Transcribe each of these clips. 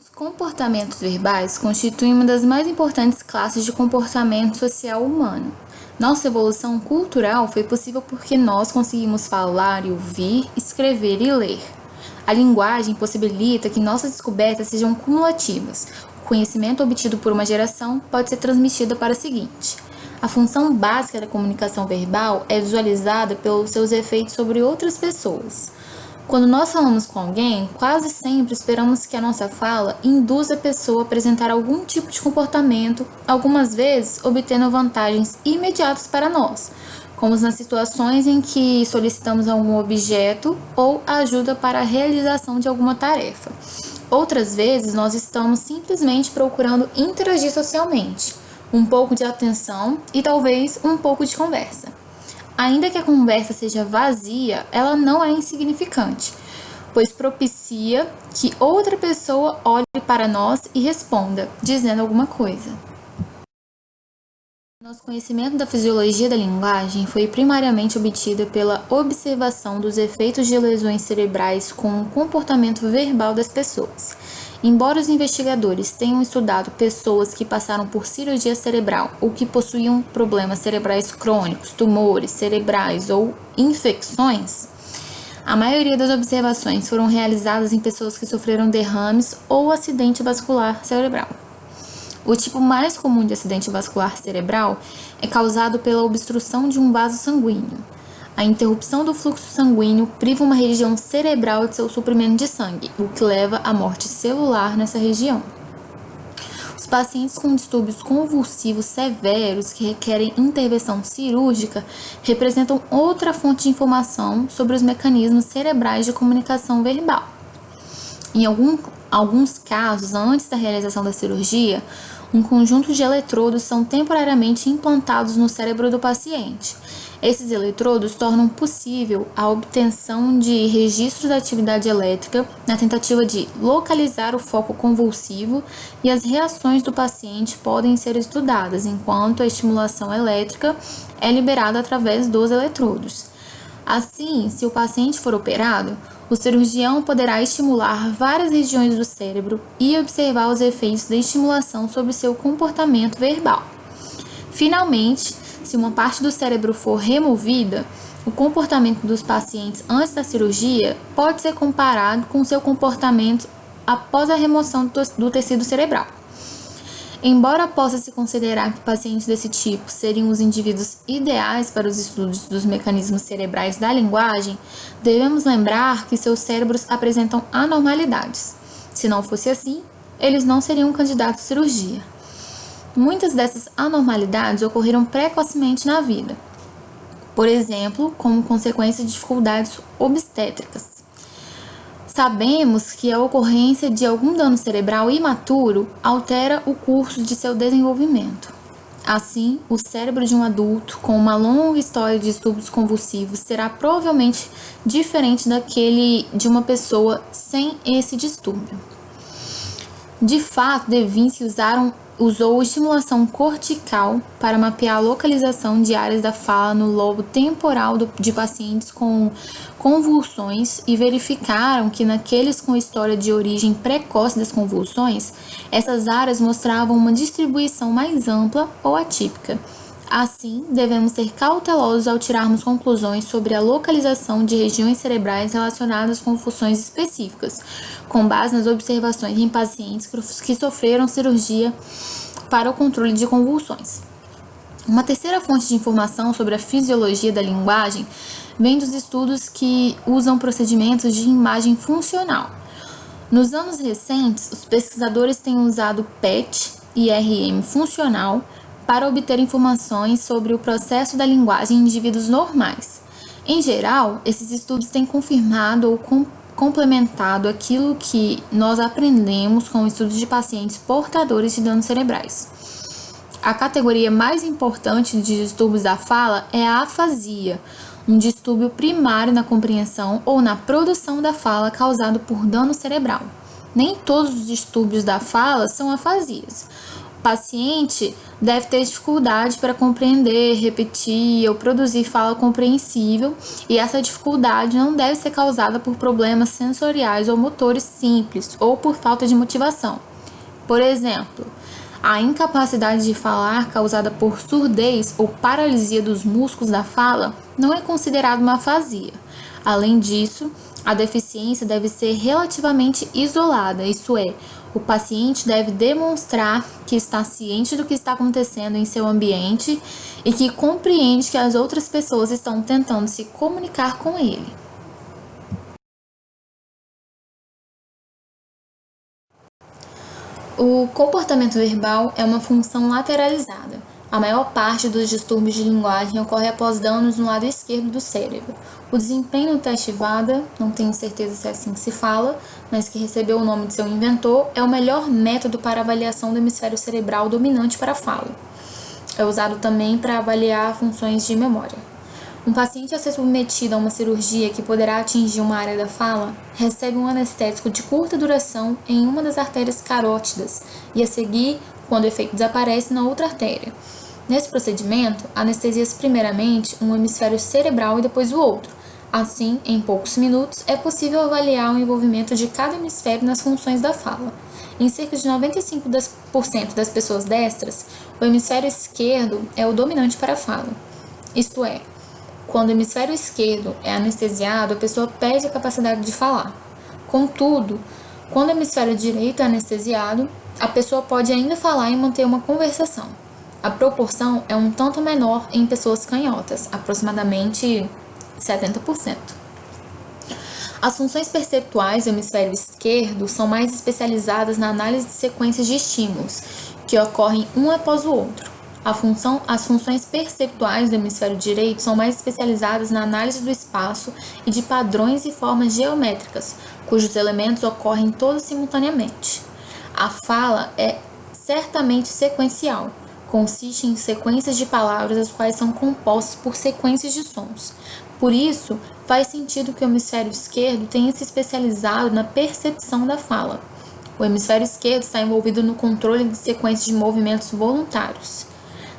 Os comportamentos verbais constituem uma das mais importantes classes de comportamento social humano. Nossa evolução cultural foi possível porque nós conseguimos falar e ouvir, escrever e ler. A linguagem possibilita que nossas descobertas sejam cumulativas. O conhecimento obtido por uma geração pode ser transmitido para a seguinte. A função básica da comunicação verbal é visualizada pelos seus efeitos sobre outras pessoas. Quando nós falamos com alguém, quase sempre esperamos que a nossa fala induza a pessoa a apresentar algum tipo de comportamento, algumas vezes obtendo vantagens imediatas para nós, como nas situações em que solicitamos algum objeto ou ajuda para a realização de alguma tarefa. Outras vezes, nós estamos simplesmente procurando interagir socialmente, um pouco de atenção e talvez um pouco de conversa. Ainda que a conversa seja vazia, ela não é insignificante, pois propicia que outra pessoa olhe para nós e responda, dizendo alguma coisa. Nosso conhecimento da fisiologia da linguagem foi primariamente obtido pela observação dos efeitos de lesões cerebrais com o comportamento verbal das pessoas. Embora os investigadores tenham estudado pessoas que passaram por cirurgia cerebral ou que possuíam problemas cerebrais crônicos, tumores cerebrais ou infecções, a maioria das observações foram realizadas em pessoas que sofreram derrames ou acidente vascular cerebral. O tipo mais comum de acidente vascular cerebral é causado pela obstrução de um vaso sanguíneo. A interrupção do fluxo sanguíneo priva uma região cerebral de seu suprimento de sangue, o que leva à morte celular nessa região. Os pacientes com distúrbios convulsivos severos que requerem intervenção cirúrgica representam outra fonte de informação sobre os mecanismos cerebrais de comunicação verbal. Em alguns casos, antes da realização da cirurgia, um conjunto de eletrodos são temporariamente implantados no cérebro do paciente. Esses eletrodos tornam possível a obtenção de registros da atividade elétrica na tentativa de localizar o foco convulsivo, e as reações do paciente podem ser estudadas enquanto a estimulação elétrica é liberada através dos eletrodos. Assim, se o paciente for operado, o cirurgião poderá estimular várias regiões do cérebro e observar os efeitos da estimulação sobre seu comportamento verbal. Finalmente, se uma parte do cérebro for removida, o comportamento dos pacientes antes da cirurgia pode ser comparado com seu comportamento após a remoção do tecido cerebral. Embora possa se considerar que pacientes desse tipo seriam os indivíduos ideais para os estudos dos mecanismos cerebrais da linguagem, devemos lembrar que seus cérebros apresentam anormalidades. Se não fosse assim, eles não seriam candidatos à cirurgia. Muitas dessas anormalidades ocorreram precocemente na vida, por exemplo, como consequência de dificuldades obstétricas. Sabemos que a ocorrência de algum dano cerebral imaturo altera o curso de seu desenvolvimento. Assim, o cérebro de um adulto com uma longa história de distúrbios convulsivos será provavelmente diferente daquele de uma pessoa sem esse distúrbio. De fato, Da Vinci usou estimulação cortical para mapear a localização de áreas da fala no lobo temporal de pacientes com convulsões e verificaram que naqueles com história de origem precoce das convulsões, essas áreas mostravam uma distribuição mais ampla ou atípica. Assim, devemos ser cautelosos ao tirarmos conclusões sobre a localização de regiões cerebrais relacionadas com funções específicas, com base nas observações em pacientes que sofreram cirurgia para o controle de convulsões. Uma terceira fonte de informação sobre a fisiologia da linguagem vem dos estudos que usam procedimentos de imagem funcional. Nos anos recentes, os pesquisadores têm usado PET e RM funcional para obter informações sobre o processo da linguagem em indivíduos normais. Em geral, esses estudos têm confirmado ou complementado aquilo que nós aprendemos com estudos de pacientes portadores de danos cerebrais. A categoria mais importante de distúrbios da fala é a afasia, um distúrbio primário na compreensão ou na produção da fala causado por dano cerebral. Nem todos os distúrbios da fala são afasias. paciente deve ter dificuldade para compreender, repetir ou produzir fala compreensível, e essa dificuldade não deve ser causada por problemas sensoriais ou motores simples ou por falta de motivação. Por exemplo, a incapacidade de falar causada por surdez ou paralisia dos músculos da fala não é considerada uma afasia. Além disso, a deficiência deve ser relativamente isolada, isso é, o paciente deve demonstrar que está ciente do que está acontecendo em seu ambiente e que compreende que as outras pessoas estão tentando se comunicar com ele. O comportamento verbal é uma função lateralizada. A maior parte dos distúrbios de linguagem ocorre após danos no lado esquerdo do cérebro. O desempenho no teste VADA, não tenho certeza se é assim que se fala, mas que recebeu o nome de seu inventor, é o melhor método para avaliação do hemisfério cerebral dominante para a fala. É usado também para avaliar funções de memória. Um paciente a ser submetido a uma cirurgia que poderá atingir uma área da fala recebe um anestésico de curta duração em uma das artérias carótidas e, a seguir, quando o efeito desaparece, na outra artéria. Nesse procedimento, anestesia-se primeiramente um hemisfério cerebral e depois o outro. Assim, em poucos minutos, é possível avaliar o envolvimento de cada hemisfério nas funções da fala. Em cerca de 95% das pessoas destras, o hemisfério esquerdo é o dominante para a fala. Isto é, quando o hemisfério esquerdo é anestesiado, a pessoa perde a capacidade de falar. Contudo, quando o hemisfério direito é anestesiado, a pessoa pode ainda falar e manter uma conversação. A proporção é um tanto menor em pessoas canhotas, aproximadamente 70%. As funções perceptuais do hemisfério esquerdo são mais especializadas na análise de sequências de estímulos, que ocorrem um após o outro. As funções perceptuais do hemisfério direito são mais especializadas na análise do espaço e de padrões e formas geométricas, cujos elementos ocorrem todos simultaneamente. A fala é certamente sequencial. Consiste em sequências de palavras as quais são compostas por sequências de sons. Por isso, faz sentido que o hemisfério esquerdo tenha se especializado na percepção da fala. O hemisfério esquerdo está envolvido no controle de sequências de movimentos voluntários.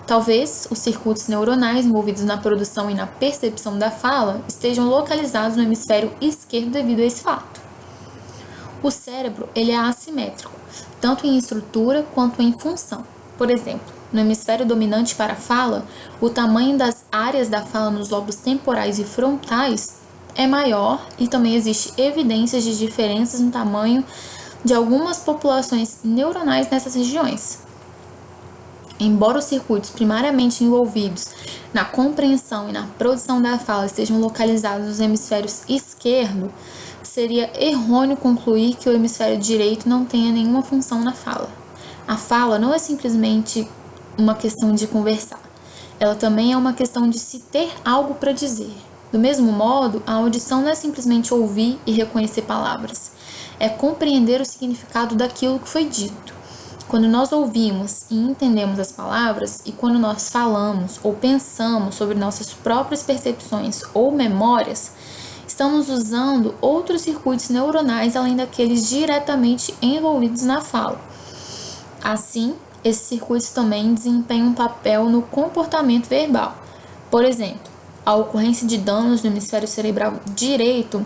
Talvez os circuitos neuronais envolvidos na produção e na percepção da fala estejam localizados no hemisfério esquerdo devido a esse fato. O cérebro ele é assimétrico, tanto em estrutura quanto em função. Por exemplo, no hemisfério dominante para a fala, o tamanho das áreas da fala nos lobos temporais e frontais é maior e também existe evidências de diferenças no tamanho de algumas populações neuronais nessas regiões. Embora os circuitos primariamente envolvidos na compreensão e na produção da fala estejam localizados nos hemisférios esquerdo, seria errôneo concluir que o hemisfério direito não tenha nenhuma função na fala. A fala não é simplesmente uma questão de conversar. Ela também é uma questão de se ter algo para dizer. Do mesmo modo, a audição não é simplesmente ouvir e reconhecer palavras. É compreender o significado daquilo que foi dito. Quando nós ouvimos e entendemos as palavras e quando nós falamos ou pensamos sobre nossas próprias percepções ou memórias, estamos usando outros circuitos neuronais além daqueles diretamente envolvidos na fala. Assim, esses circuitos também desempenham um papel no comportamento verbal. Por exemplo, a ocorrência de danos no hemisfério cerebral direito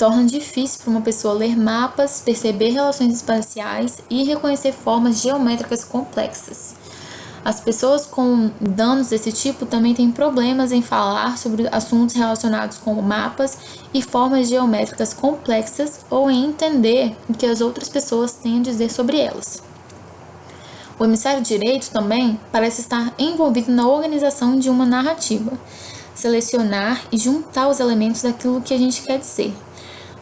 torna difícil para uma pessoa ler mapas, perceber relações espaciais e reconhecer formas geométricas complexas. As pessoas com danos desse tipo também têm problemas em falar sobre assuntos relacionados com mapas e formas geométricas complexas ou em entender o que as outras pessoas têm a dizer sobre elas. O hemisfério direito também parece estar envolvido na organização de uma narrativa, selecionar e juntar os elementos daquilo que a gente quer dizer.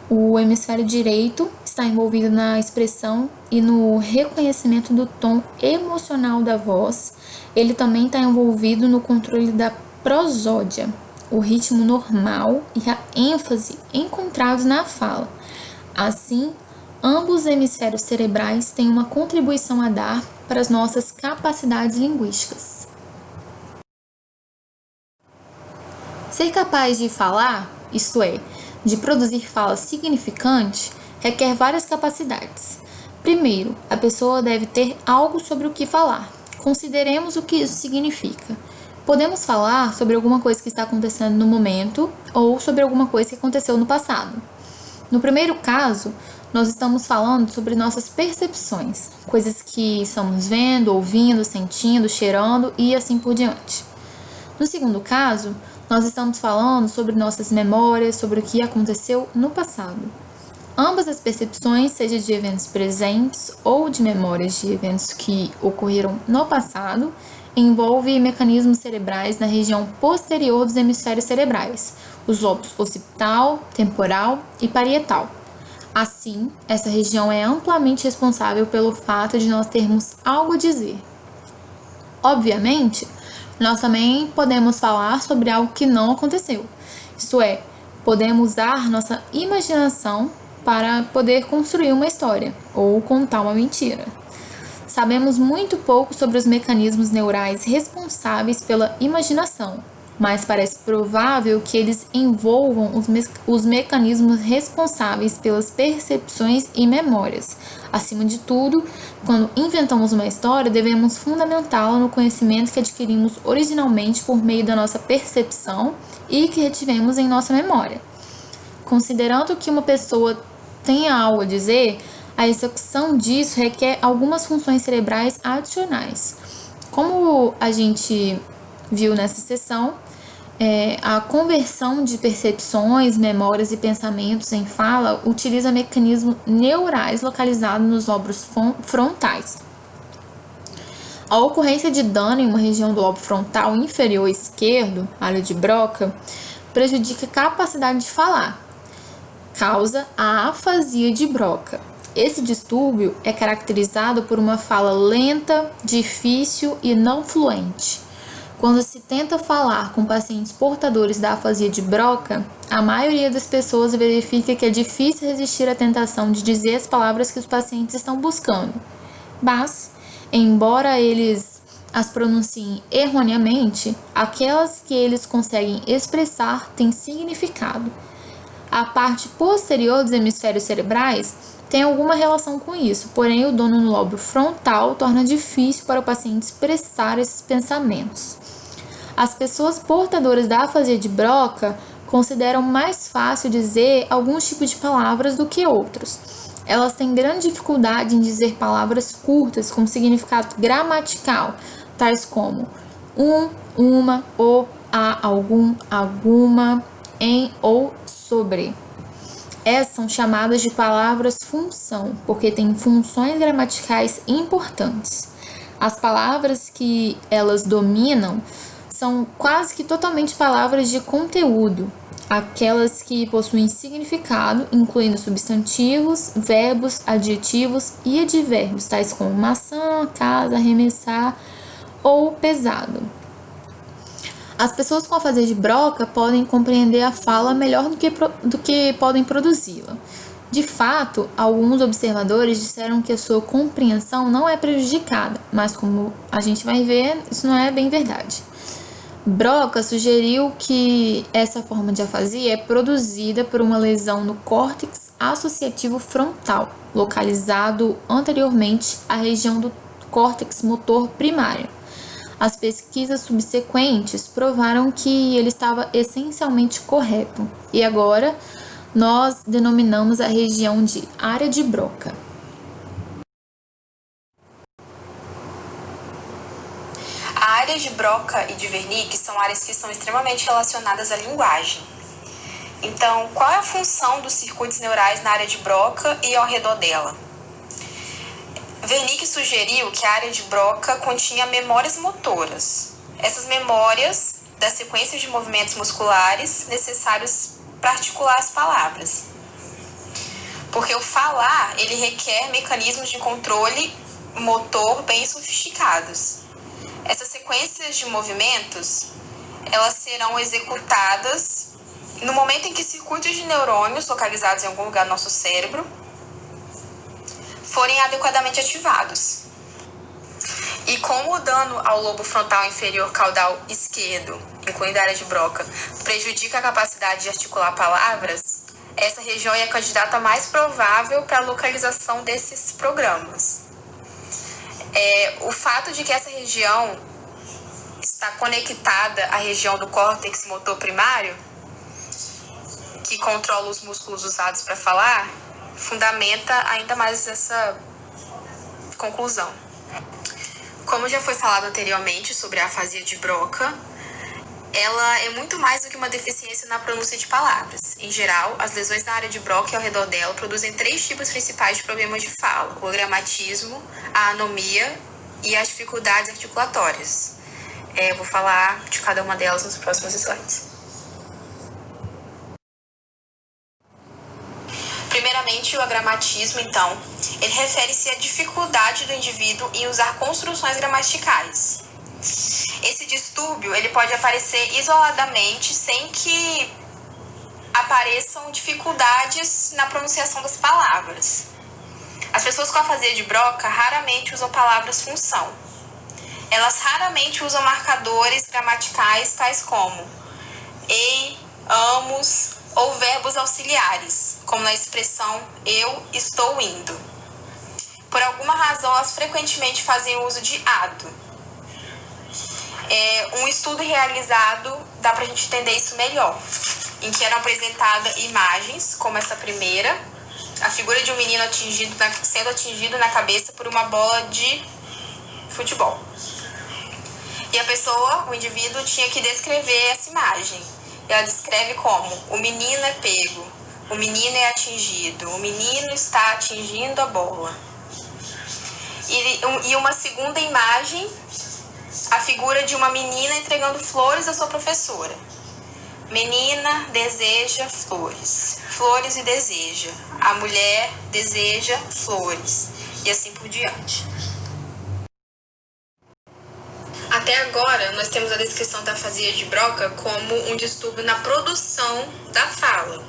O hemisfério direito está envolvido na expressão e no reconhecimento do tom emocional da voz. Ele também está envolvido no controle da prosódia, o ritmo normal e a ênfase encontrados na fala. Assim, ambos os hemisférios cerebrais têm uma contribuição a dar para as nossas capacidades linguísticas. Ser capaz de falar, isto é, de produzir fala significante, requer várias capacidades. Primeiro, a pessoa deve ter algo sobre o que falar. Consideremos o que isso significa. Podemos falar sobre alguma coisa que está acontecendo no momento ou sobre alguma coisa que aconteceu no passado. No primeiro caso, nós estamos falando sobre nossas percepções, coisas que estamos vendo, ouvindo, sentindo, cheirando e assim por diante. No segundo caso, nós estamos falando sobre nossas memórias, sobre o que aconteceu no passado. Ambas as percepções, seja de eventos presentes ou de memórias de eventos que ocorreram no passado, envolvem mecanismos cerebrais na região posterior dos hemisférios cerebrais, os lobos occipital, temporal e parietal. Assim, essa região é amplamente responsável pelo fato de nós termos algo a dizer. Obviamente, nós também podemos falar sobre algo que não aconteceu, isto é, podemos usar nossa imaginação para poder construir uma história ou contar uma mentira. Sabemos muito pouco sobre os mecanismos neurais responsáveis pela imaginação, mas parece provável que eles envolvam os mecanismos responsáveis pelas percepções e memórias. Acima de tudo, quando inventamos uma história, devemos fundamentá-la no conhecimento que adquirimos originalmente por meio da nossa percepção e que retivemos em nossa memória. Considerando que uma pessoa tenha algo a dizer, a execução disso requer algumas funções cerebrais adicionais. Como a gente viu nessa sessão, a conversão de percepções, memórias e pensamentos em fala utiliza mecanismos neurais localizados nos lobos frontais. A ocorrência de dano em uma região do lobo frontal inferior esquerdo, área de Broca, prejudica a capacidade de falar, causa a afasia de Broca. Esse distúrbio é caracterizado por uma fala lenta, difícil e não fluente. Quando se tenta falar com pacientes portadores da afasia de Broca, a maioria das pessoas verifica que é difícil resistir à tentação de dizer as palavras que os pacientes estão buscando. Mas, embora eles as pronunciem erroneamente, aquelas que eles conseguem expressar têm significado. A parte posterior dos hemisférios cerebrais tem alguma relação com isso, porém o dano no lobo frontal torna difícil para o paciente expressar esses pensamentos. As pessoas portadoras da afasia de Broca consideram mais fácil dizer alguns tipos de palavras do que outros. Elas têm grande dificuldade em dizer palavras curtas com significado gramatical, tais como uma, o, a, algum, alguma, em ou sobre. Essas são chamadas de palavras-função, porque têm funções gramaticais importantes. As palavras que elas dominam são quase que totalmente palavras de conteúdo, aquelas que possuem significado, incluindo substantivos, verbos, adjetivos e advérbios, tais como maçã, casa, arremessar ou pesado. As pessoas com afasia de Broca podem compreender a fala melhor do que podem produzi-la. De fato, alguns observadores disseram que a sua compreensão não é prejudicada, mas como a gente vai ver, isso não é bem verdade. Broca sugeriu que essa forma de afasia é produzida por uma lesão no córtex associativo frontal, localizado anteriormente à região do córtex motor primário. As pesquisas subsequentes provaram que ele estava essencialmente correto, e agora nós denominamos a região de área de Broca. A área de Broca e de Wernicke são áreas que são extremamente relacionadas à linguagem. Então, qual é a função dos circuitos neurais na área de Broca e ao redor dela? Wernicke sugeriu que a área de Broca continha memórias motoras. Essas memórias das sequências de movimentos musculares necessários para articular as palavras. Porque o falar, ele requer mecanismos de controle motor bem sofisticados. Essas sequências de movimentos, elas serão executadas no momento em que circuitos de neurônios localizados em algum lugar do nosso cérebro forem adequadamente ativados. E como o dano ao lobo frontal inferior caudal esquerdo, incluindo a área de Broca, prejudica a capacidade de articular palavras, Essa região é a candidata mais provável para a localização desses programas. O fato de que essa região está conectada à região do córtex motor primário, que controla os músculos usados para falar, fundamenta ainda mais essa conclusão. Como já foi falado anteriormente sobre a afasia de Broca, ela é muito mais do que uma deficiência na pronúncia de palavras. Em geral, as lesões na área de Broca e ao redor dela produzem 3 tipos principais de problemas de fala: o gramatismo, a anomia e as dificuldades articulatórias. Eu vou falar de cada uma delas nos próximos slides. Primeiramente, o agramatismo, então, ele refere-se à dificuldade do indivíduo em usar construções gramaticais. Esse distúrbio, ele pode aparecer isoladamente, sem que apareçam dificuldades na pronunciação das palavras. As pessoas com afasia de Broca raramente usam palavras função. Elas raramente usam marcadores gramaticais tais como ei, amos ou verbos auxiliares, como na expressão eu estou indo. Por alguma razão, elas frequentemente fazem uso de ado. Um estudo realizado dá pra gente entender isso melhor, em que eram apresentadas imagens, como essa primeira, a figura de um menino sendo atingido na cabeça por uma bola de futebol. E a pessoa, o indivíduo, tinha que descrever essa imagem. Ela descreve como: o menino é pego, o menino é atingido, o menino está atingindo a bola. E uma segunda imagem, a figura de uma menina entregando flores à sua professora. Menina deseja flores, flores e deseja. A mulher deseja flores, e assim por diante. Até agora, nós temos a descrição da afasia de Broca como um distúrbio na produção da fala.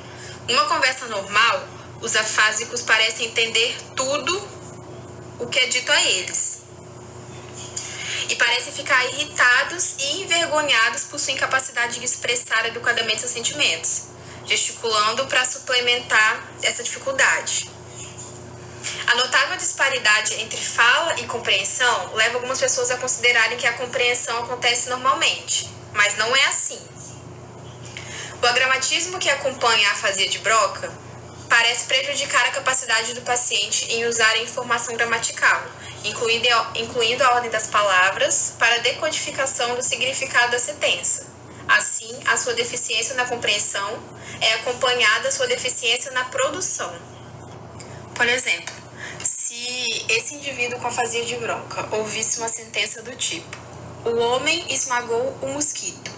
Numa conversa normal, os afásicos parecem entender tudo o que é dito a eles. E parecem ficar irritados e envergonhados por sua incapacidade de expressar adequadamente seus sentimentos, gesticulando para suplementar essa dificuldade. A notável disparidade entre fala e compreensão leva algumas pessoas a considerarem que a compreensão acontece normalmente, mas não é assim. O agramatismo que acompanha a afasia de Broca parece prejudicar a capacidade do paciente em usar a informação gramatical, incluindo a ordem das palavras para a decodificação do significado da sentença. Assim, a sua deficiência na compreensão é acompanhada da sua deficiência na produção. Por exemplo, se esse indivíduo com afasia de Broca ouvisse uma sentença do tipo: o homem esmagou o mosquito,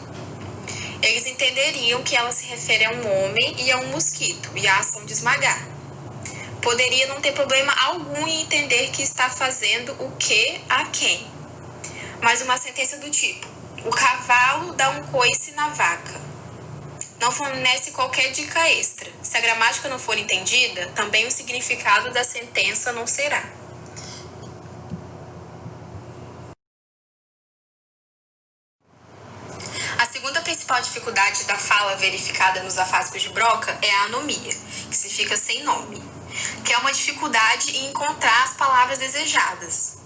eles entenderiam que ela se refere a um homem e a um mosquito e a ação de esmagar. Poderia não ter problema algum em entender que está fazendo o que a quem. Mas uma sentença do tipo: o cavalo dá um coice na vaca, não fornece qualquer dica extra. Se a gramática não for entendida, também o significado da sentença não será. A segunda principal dificuldade da fala verificada nos afásicos de Broca é a anomia, que significa sem nome, que é uma dificuldade em encontrar as palavras desejadas.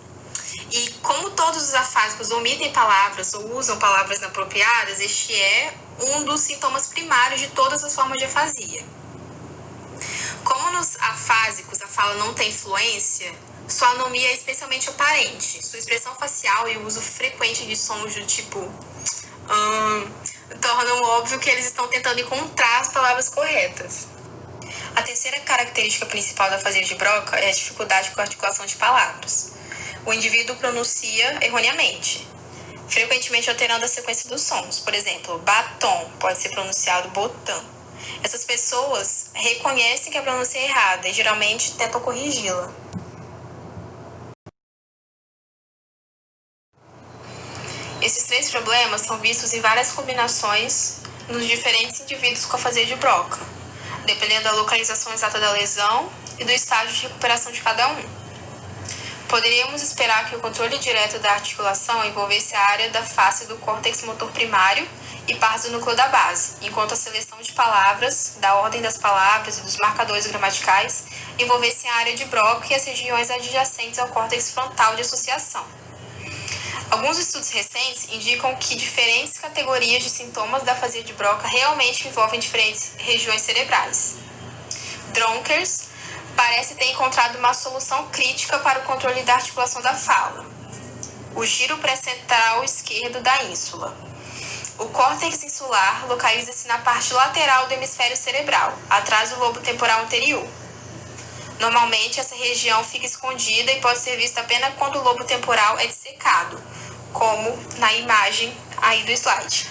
E como todos os afásicos omitem palavras ou usam palavras inapropriadas, este é um dos sintomas primários de todas as formas de afasia. Como nos afásicos a fala não tem fluência, sua anomia é especialmente aparente. Sua expressão facial e o uso frequente de sons do tipo tornam óbvio que eles estão tentando encontrar as palavras corretas. A terceira característica principal da afasia de Broca é a dificuldade com a articulação de palavras. O indivíduo pronuncia erroneamente, frequentemente alterando a sequência dos sons. Por exemplo, batom pode ser pronunciado botão. Essas pessoas reconhecem que a pronúncia é errada e geralmente tentam corrigi-la. Esses 3 problemas são vistos em várias combinações nos diferentes indivíduos com afasia de Broca, dependendo da localização exata da lesão e do estágio de recuperação de cada um. Poderíamos esperar que o controle direto da articulação envolvesse a área da face do córtex motor primário e partes do núcleo da base, enquanto a seleção de palavras, da ordem das palavras e dos marcadores gramaticais envolvesse a área de Broca e as regiões adjacentes ao córtex frontal de associação. Alguns estudos recentes indicam que diferentes categorias de sintomas da afasia de Broca realmente envolvem diferentes regiões cerebrais. Dronkers parece ter encontrado uma solução crítica para o controle da articulação da fala, o giro pré-central esquerdo da ínsula. O córtex insular localiza-se na parte lateral do hemisfério cerebral, atrás do lobo temporal anterior. Normalmente, essa região fica escondida e pode ser vista apenas quando o lobo temporal é dissecado, como na imagem aí do slide.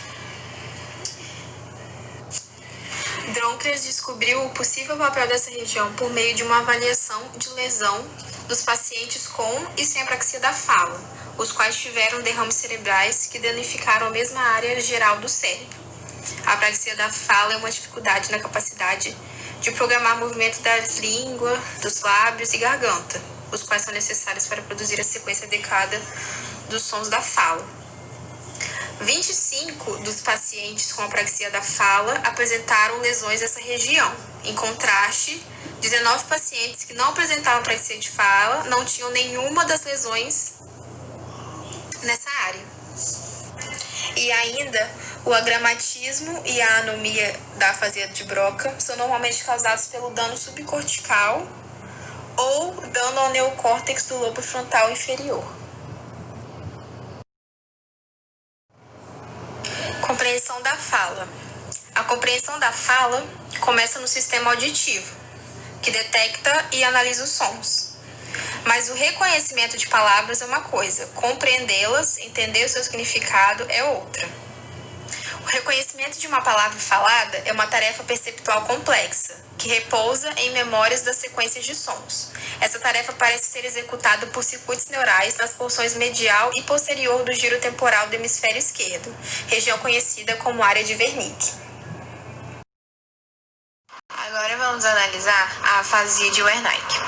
Dronkers descobriu o possível papel dessa região por meio de uma avaliação de lesão dos pacientes com e sem apraxia da fala, os quais tiveram derrames cerebrais que danificaram a mesma área geral do cérebro. A apraxia da fala é uma dificuldade na capacidade de programar o movimento da língua, dos lábios e garganta, os quais são necessários para produzir a sequência adequada dos sons da fala. 25 dos pacientes com apraxia da fala apresentaram lesões dessa região. Em contraste, 19 pacientes que não apresentavam apraxia de fala não tinham nenhuma das lesões nessa área. E ainda, o agramatismo e a anomia da afasia de Broca são normalmente causados pelo dano subcortical ou dano ao neocórtex do lobo frontal inferior. Compreensão da fala. A compreensão da fala começa no sistema auditivo, que detecta e analisa os sons. Mas o reconhecimento de palavras é uma coisa, compreendê-las, entender o seu significado é outra. O reconhecimento de uma palavra falada é uma tarefa perceptual complexa, que repousa em memórias das sequências de sons. Essa tarefa parece ser executada por circuitos neurais nas porções medial e posterior do giro temporal do hemisfério esquerdo, região conhecida como área de Wernicke. Agora vamos analisar a afasia de Wernicke.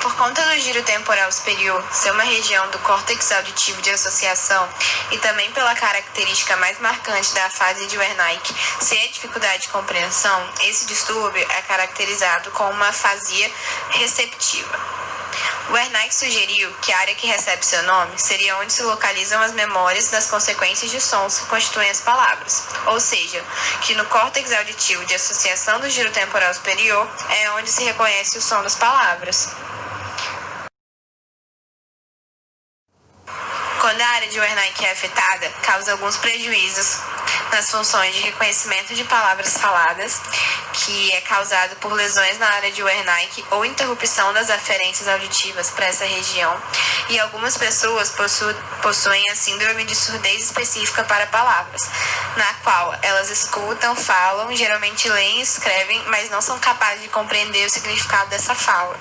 Por conta do giro temporal superior ser uma região do córtex auditivo de associação e também pela característica mais marcante da afasia de Wernicke ser a dificuldade de compreensão, esse distúrbio é caracterizado como uma afasia receptiva. Wernicke sugeriu que a área que recebe seu nome seria onde se localizam as memórias das consequências de sons que constituem as palavras, ou seja, que no córtex auditivo de associação do giro temporal superior é onde se reconhece o som das palavras. Quando a área de Wernicke é afetada, causa alguns prejuízos nas funções de reconhecimento de palavras faladas, que é causado por lesões na área de Wernicke ou interrupção das aferências auditivas para essa região, e algumas pessoas possuem a síndrome de surdez específica para palavras, na qual elas escutam, falam, geralmente leem e escrevem, mas não são capazes de compreender o significado dessa fala.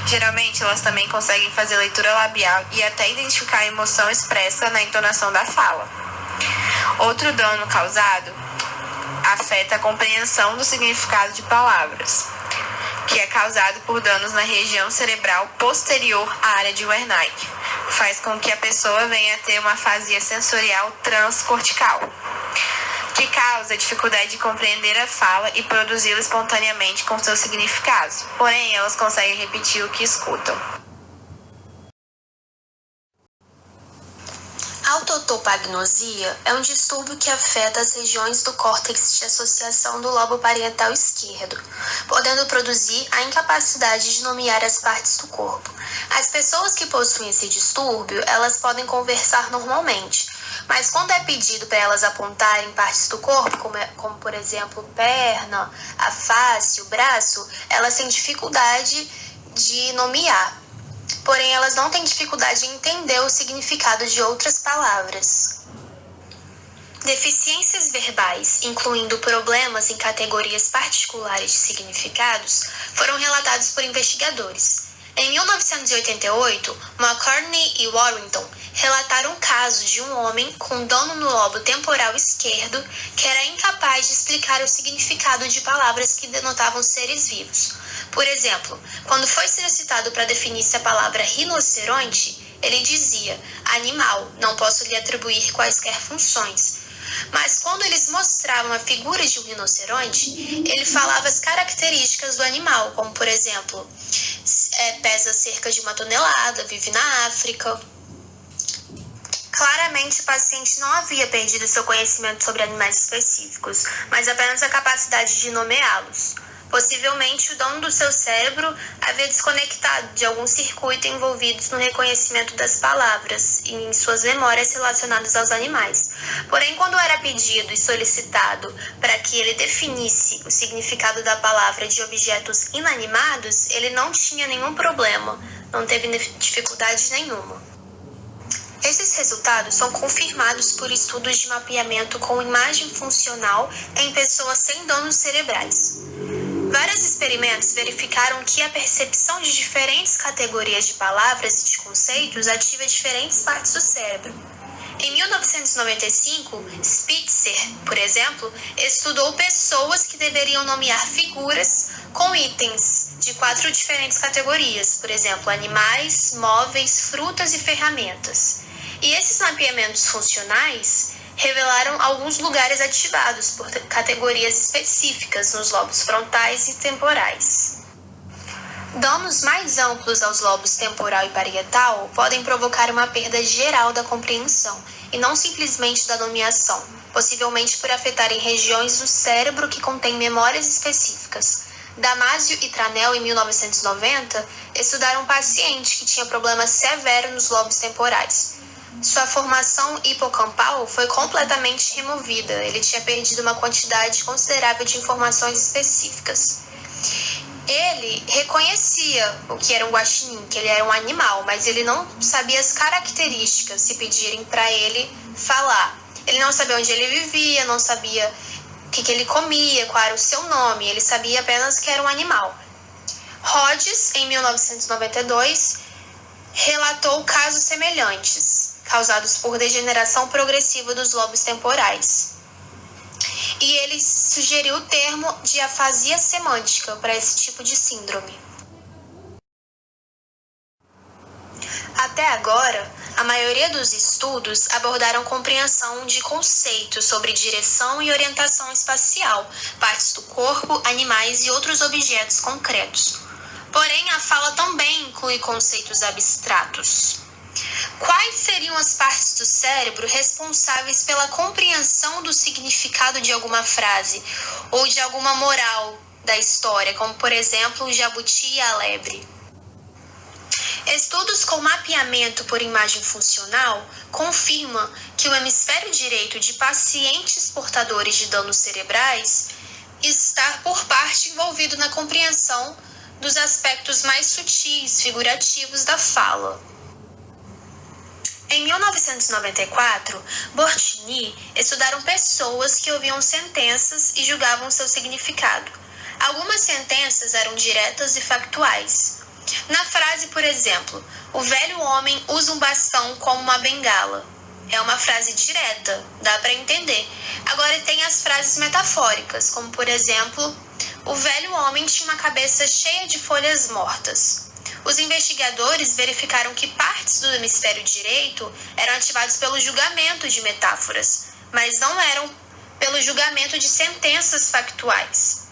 Geralmente, elas também conseguem fazer leitura labial e até identificar a emoção expressa na entonação da fala. Outro dano causado afeta a compreensão do significado de palavras, que é causado por danos na região cerebral posterior à área de Wernicke. Faz com que a pessoa venha a ter uma afasia sensorial transcortical, que causa dificuldade de compreender a fala e produzi-la espontaneamente com seus significados. Porém, elas conseguem repetir o que escutam. A autotopagnosia é um distúrbio que afeta as regiões do córtex de associação do lobo parietal esquerdo, podendo produzir a incapacidade de nomear as partes do corpo. As pessoas que possuem esse distúrbio, elas podem conversar normalmente, mas quando é pedido para elas apontarem partes do corpo, como por exemplo perna, a face, o braço, elas têm dificuldade de nomear. Porém, elas não têm dificuldade em entender o significado de outras palavras. Deficiências verbais, incluindo problemas em categorias particulares de significados, foram relatados por investigadores. Em 1988, McCartney e Warrington relataram um caso de um homem com dano no lobo temporal esquerdo que era incapaz de explicar o significado de palavras que denotavam seres vivos. Por exemplo, quando foi solicitado para definir se a palavra rinoceronte, ele dizia: animal, não posso lhe atribuir quaisquer funções. Mas quando eles mostravam a figura de um rinoceronte, ele falava as características do animal, como por exemplo, pesa cerca de 1 tonelada, vive na África. Claramente, o paciente não havia perdido seu conhecimento sobre animais específicos, mas apenas a capacidade de nomeá-los. Possivelmente, o dono do seu cérebro havia desconectado de algum circuito envolvidos no reconhecimento das palavras e em suas memórias relacionadas aos animais. Porém, quando era pedido e solicitado para que ele definisse o significado da palavra de objetos inanimados, ele não tinha nenhum problema, não teve dificuldade nenhuma. Esses resultados são confirmados por estudos de mapeamento com imagem funcional em pessoas sem danos cerebrais. Vários experimentos verificaram que a percepção de diferentes categorias de palavras e de conceitos ativa diferentes partes do cérebro. Em 1995, Spitzer, por exemplo, estudou pessoas que deveriam nomear figuras com itens de 4 diferentes categorias, por exemplo, animais, móveis, frutas e ferramentas. E esses mapeamentos funcionais revelaram alguns lugares ativados por categorias específicas nos lobos frontais e temporais. Danos mais amplos aos lobos temporal e parietal podem provocar uma perda geral da compreensão, e não simplesmente da nomeação, possivelmente por afetarem regiões do cérebro que contêm memórias específicas. Damasio e Tranel, em 1990, estudaram um paciente que tinha problema severo nos lobos temporais. Sua formação hipocampal foi completamente removida. Ele tinha perdido uma quantidade considerável de informações específicas. Ele reconhecia o que era um guaxinim, que ele era um animal, mas ele não sabia as características se pedirem para ele falar. Ele não sabia onde ele vivia, não sabia o que ele comia, qual era o seu nome. Ele sabia apenas que era um animal. Rhodes, em 1992, relatou casos semelhantes, causados por degeneração progressiva dos lobos temporais. E ele sugeriu o termo de afasia semântica para esse tipo de síndrome. Até agora, a maioria dos estudos abordaram compreensão de conceitos sobre direção e orientação espacial, partes do corpo, animais e outros objetos concretos. Porém, a fala também inclui conceitos abstratos. Quais seriam as partes do cérebro responsáveis pela compreensão do significado de alguma frase ou de alguma moral da história, como por exemplo o jabuti e a lebre? Estudos com mapeamento por imagem funcional confirmam que o hemisfério direito de pacientes portadores de danos cerebrais está por parte envolvido na compreensão dos aspectos mais sutis, figurativos da fala. Em 1994, Bortini estudaram pessoas que ouviam sentenças e julgavam seu significado. Algumas sentenças eram diretas e factuais. Na frase, por exemplo, o velho homem usa um bastão como uma bengala. É uma frase direta, dá para entender. Agora tem as frases metafóricas, como por exemplo, o velho homem tinha uma cabeça cheia de folhas mortas. Os investigadores verificaram que partes do hemisfério direito eram ativadas pelo julgamento de metáforas, mas não eram pelo julgamento de sentenças factuais.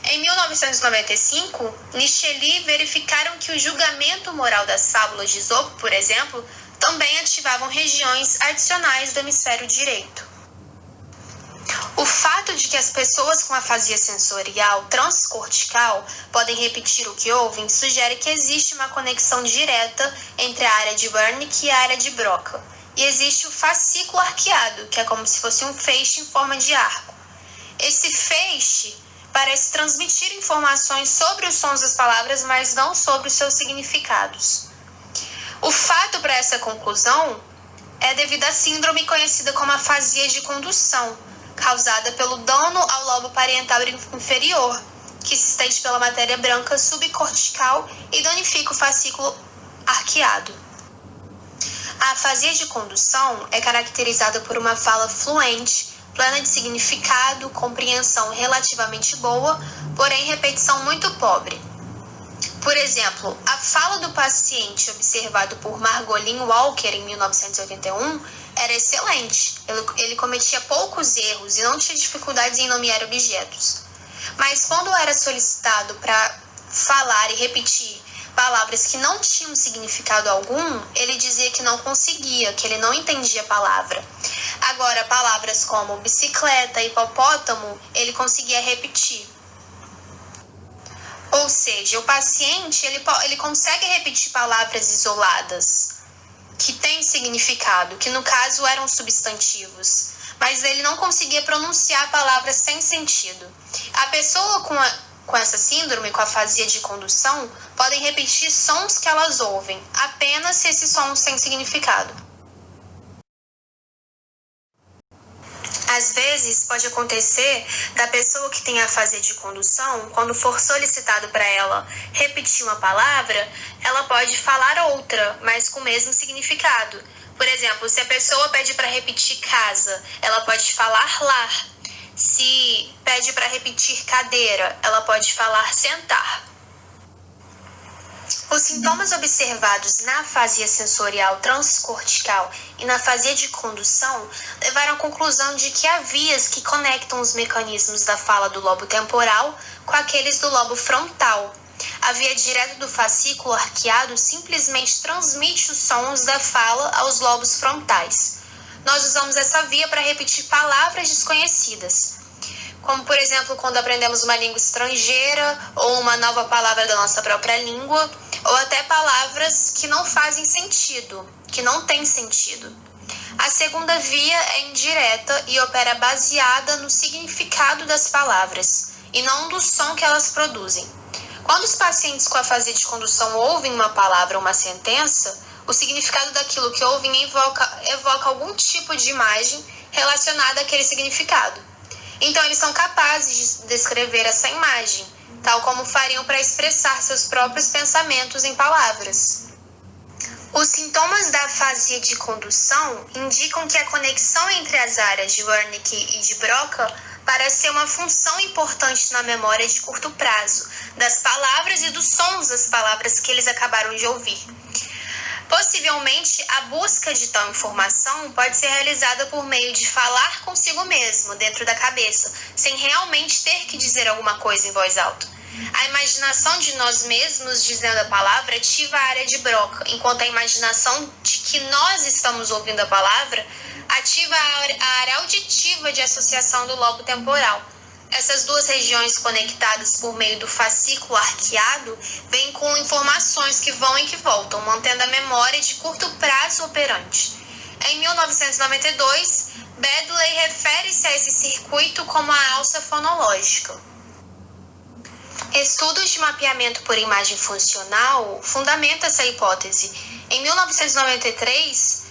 Em 1995, Nietzsche e Lee verificaram que o julgamento moral das fábulas de Esopo, por exemplo, também ativavam regiões adicionais do hemisfério direito. O fato de que as pessoas com afasia sensorial transcortical podem repetir o que ouvem sugere que existe uma conexão direta entre a área de Wernicke e a área de Broca. E existe o fascículo arqueado, que é como se fosse um feixe em forma de arco. Esse feixe parece transmitir informações sobre os sons das palavras, mas não sobre os seus significados. O fato para essa conclusão é devido à síndrome conhecida como afasia de condução, causada pelo dano ao lobo parietal inferior, que se estende pela matéria branca subcortical e danifica o fascículo arqueado. A afasia de condução é caracterizada por uma fala fluente, plena de significado, compreensão relativamente boa, porém repetição muito pobre. Por exemplo, a fala do paciente observado por Margolin Walker em 1981 era excelente. Ele cometia poucos erros e não tinha dificuldades em nomear objetos. Mas quando era solicitado para falar e repetir palavras que não tinham significado algum, ele dizia que não conseguia, que ele não entendia a palavra. Agora, palavras como bicicleta, hipopótamo, ele conseguia repetir. Ou seja, o paciente ele consegue repetir palavras isoladas que têm significado, que no caso eram substantivos, mas ele não conseguia pronunciar palavras sem sentido. A pessoa com essa síndrome, com afasia de condução, podem repetir sons que elas ouvem, apenas se esses sons têm significado. Às vezes, pode acontecer da pessoa que tem afasia de condução, quando for solicitado para ela repetir uma palavra, ela pode falar outra, mas com o mesmo significado. Por exemplo, se a pessoa pede para repetir casa, ela pode falar lar. Se pede para repetir cadeira, ela pode falar sentar. Os sintomas observados na afasia sensorial transcortical e na afasia de condução levaram à conclusão de que há vias que conectam os mecanismos da fala do lobo temporal com aqueles do lobo frontal. A via direta do fascículo arqueado simplesmente transmite os sons da fala aos lobos frontais. Nós usamos essa via para repetir palavras desconhecidas, como, por exemplo, quando aprendemos uma língua estrangeira ou uma nova palavra da nossa própria língua, ou até palavras que não fazem sentido, que não têm sentido. A segunda via é indireta e opera baseada no significado das palavras, e não do som que elas produzem. Quando os pacientes com afasia de condução ouvem uma palavra ou uma sentença, o significado daquilo que ouvem evoca algum tipo de imagem relacionada àquele significado. Então, eles são capazes de descrever essa imagem, tal como fariam para expressar seus próprios pensamentos em palavras. Os sintomas da afasia de condução indicam que a conexão entre as áreas de Wernicke e de Broca parece ser uma função importante na memória de curto prazo, das palavras e dos sons das palavras que eles acabaram de ouvir. Possivelmente, a busca de tal informação pode ser realizada por meio de falar consigo mesmo, dentro da cabeça, sem realmente ter que dizer alguma coisa em voz alta. A imaginação de nós mesmos dizendo a palavra ativa a área de Broca, enquanto a imaginação de que nós estamos ouvindo a palavra ativa a área auditiva de associação do lobo temporal. Essas duas regiões conectadas por meio do fascículo arqueado vêm com informações que vão e que voltam, mantendo a memória de curto prazo operante. Em 1992, Bedley refere-se a esse circuito como a alça fonológica. Estudos de mapeamento por imagem funcional fundamentam essa hipótese. Em 1993,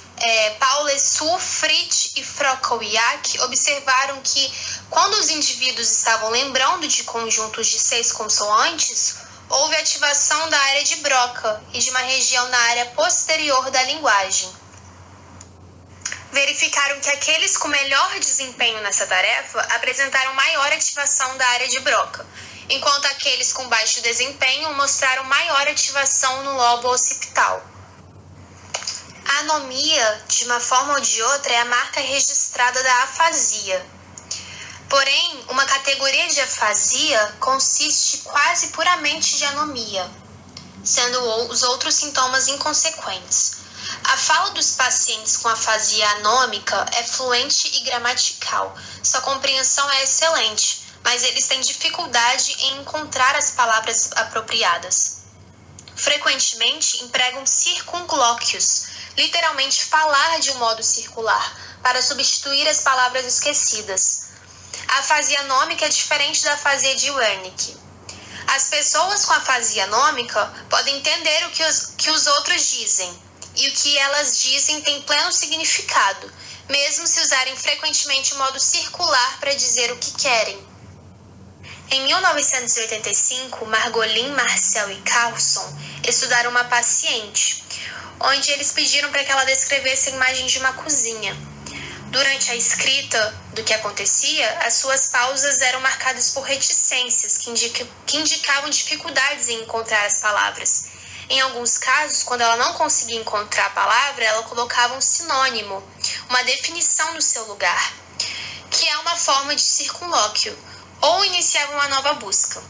Paul Lesueur, Fritz e Frockowiak observaram que, quando os indivíduos estavam lembrando de conjuntos de 6 consoantes, houve ativação da área de Broca e de uma região na área posterior da linguagem. Verificaram que aqueles com melhor desempenho nessa tarefa apresentaram maior ativação da área de Broca, enquanto aqueles com baixo desempenho mostraram maior ativação no lobo occipital. A anomia, de uma forma ou de outra, é a marca registrada da afasia. Porém, uma categoria de afasia consiste quase puramente de anomia, sendo os outros sintomas inconsequentes. A fala dos pacientes com afasia anômica é fluente e gramatical. Sua compreensão é excelente, mas eles têm dificuldade em encontrar as palavras apropriadas. Frequentemente empregam circunglóquios, literalmente falar de um modo circular, para substituir as palavras esquecidas. A afasia anômica é diferente da afasia de Wernicke. As pessoas com afasia anômica podem entender o que os outros dizem, e o que elas dizem tem pleno significado, mesmo se usarem frequentemente o modo circular para dizer o que querem. Em 1985, Margolin, Marcel e Carlson estudaram uma paciente, onde eles pediram para que ela descrevesse a imagem de uma cozinha. Durante a escrita do que acontecia, as suas pausas eram marcadas por reticências que indicavam dificuldades em encontrar as palavras. Em alguns casos, quando ela não conseguia encontrar a palavra, ela colocava um sinônimo, uma definição no seu lugar, que é uma forma de circunlóquio, ou iniciava uma nova busca.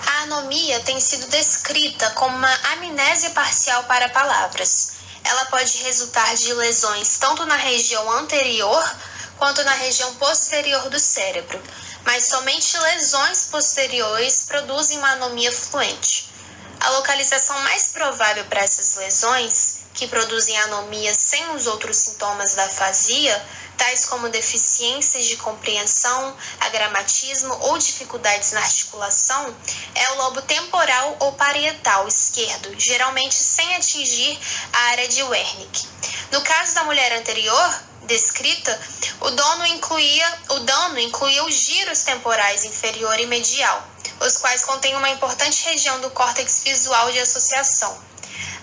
A anomia tem sido descrita como uma amnésia parcial para palavras. Ela pode resultar de lesões tanto na região anterior quanto na região posterior do cérebro, mas somente lesões posteriores produzem uma anomia fluente. A localização mais provável para essas lesões, que produzem anomia sem os outros sintomas da afasia, tais como deficiências de compreensão, agramatismo ou dificuldades na articulação, é o lobo temporal ou parietal esquerdo, geralmente sem atingir a área de Wernicke. No caso da mulher anterior, descrita, o dano incluía os giros temporais inferior e medial, os quais contêm uma importante região do córtex visual de associação.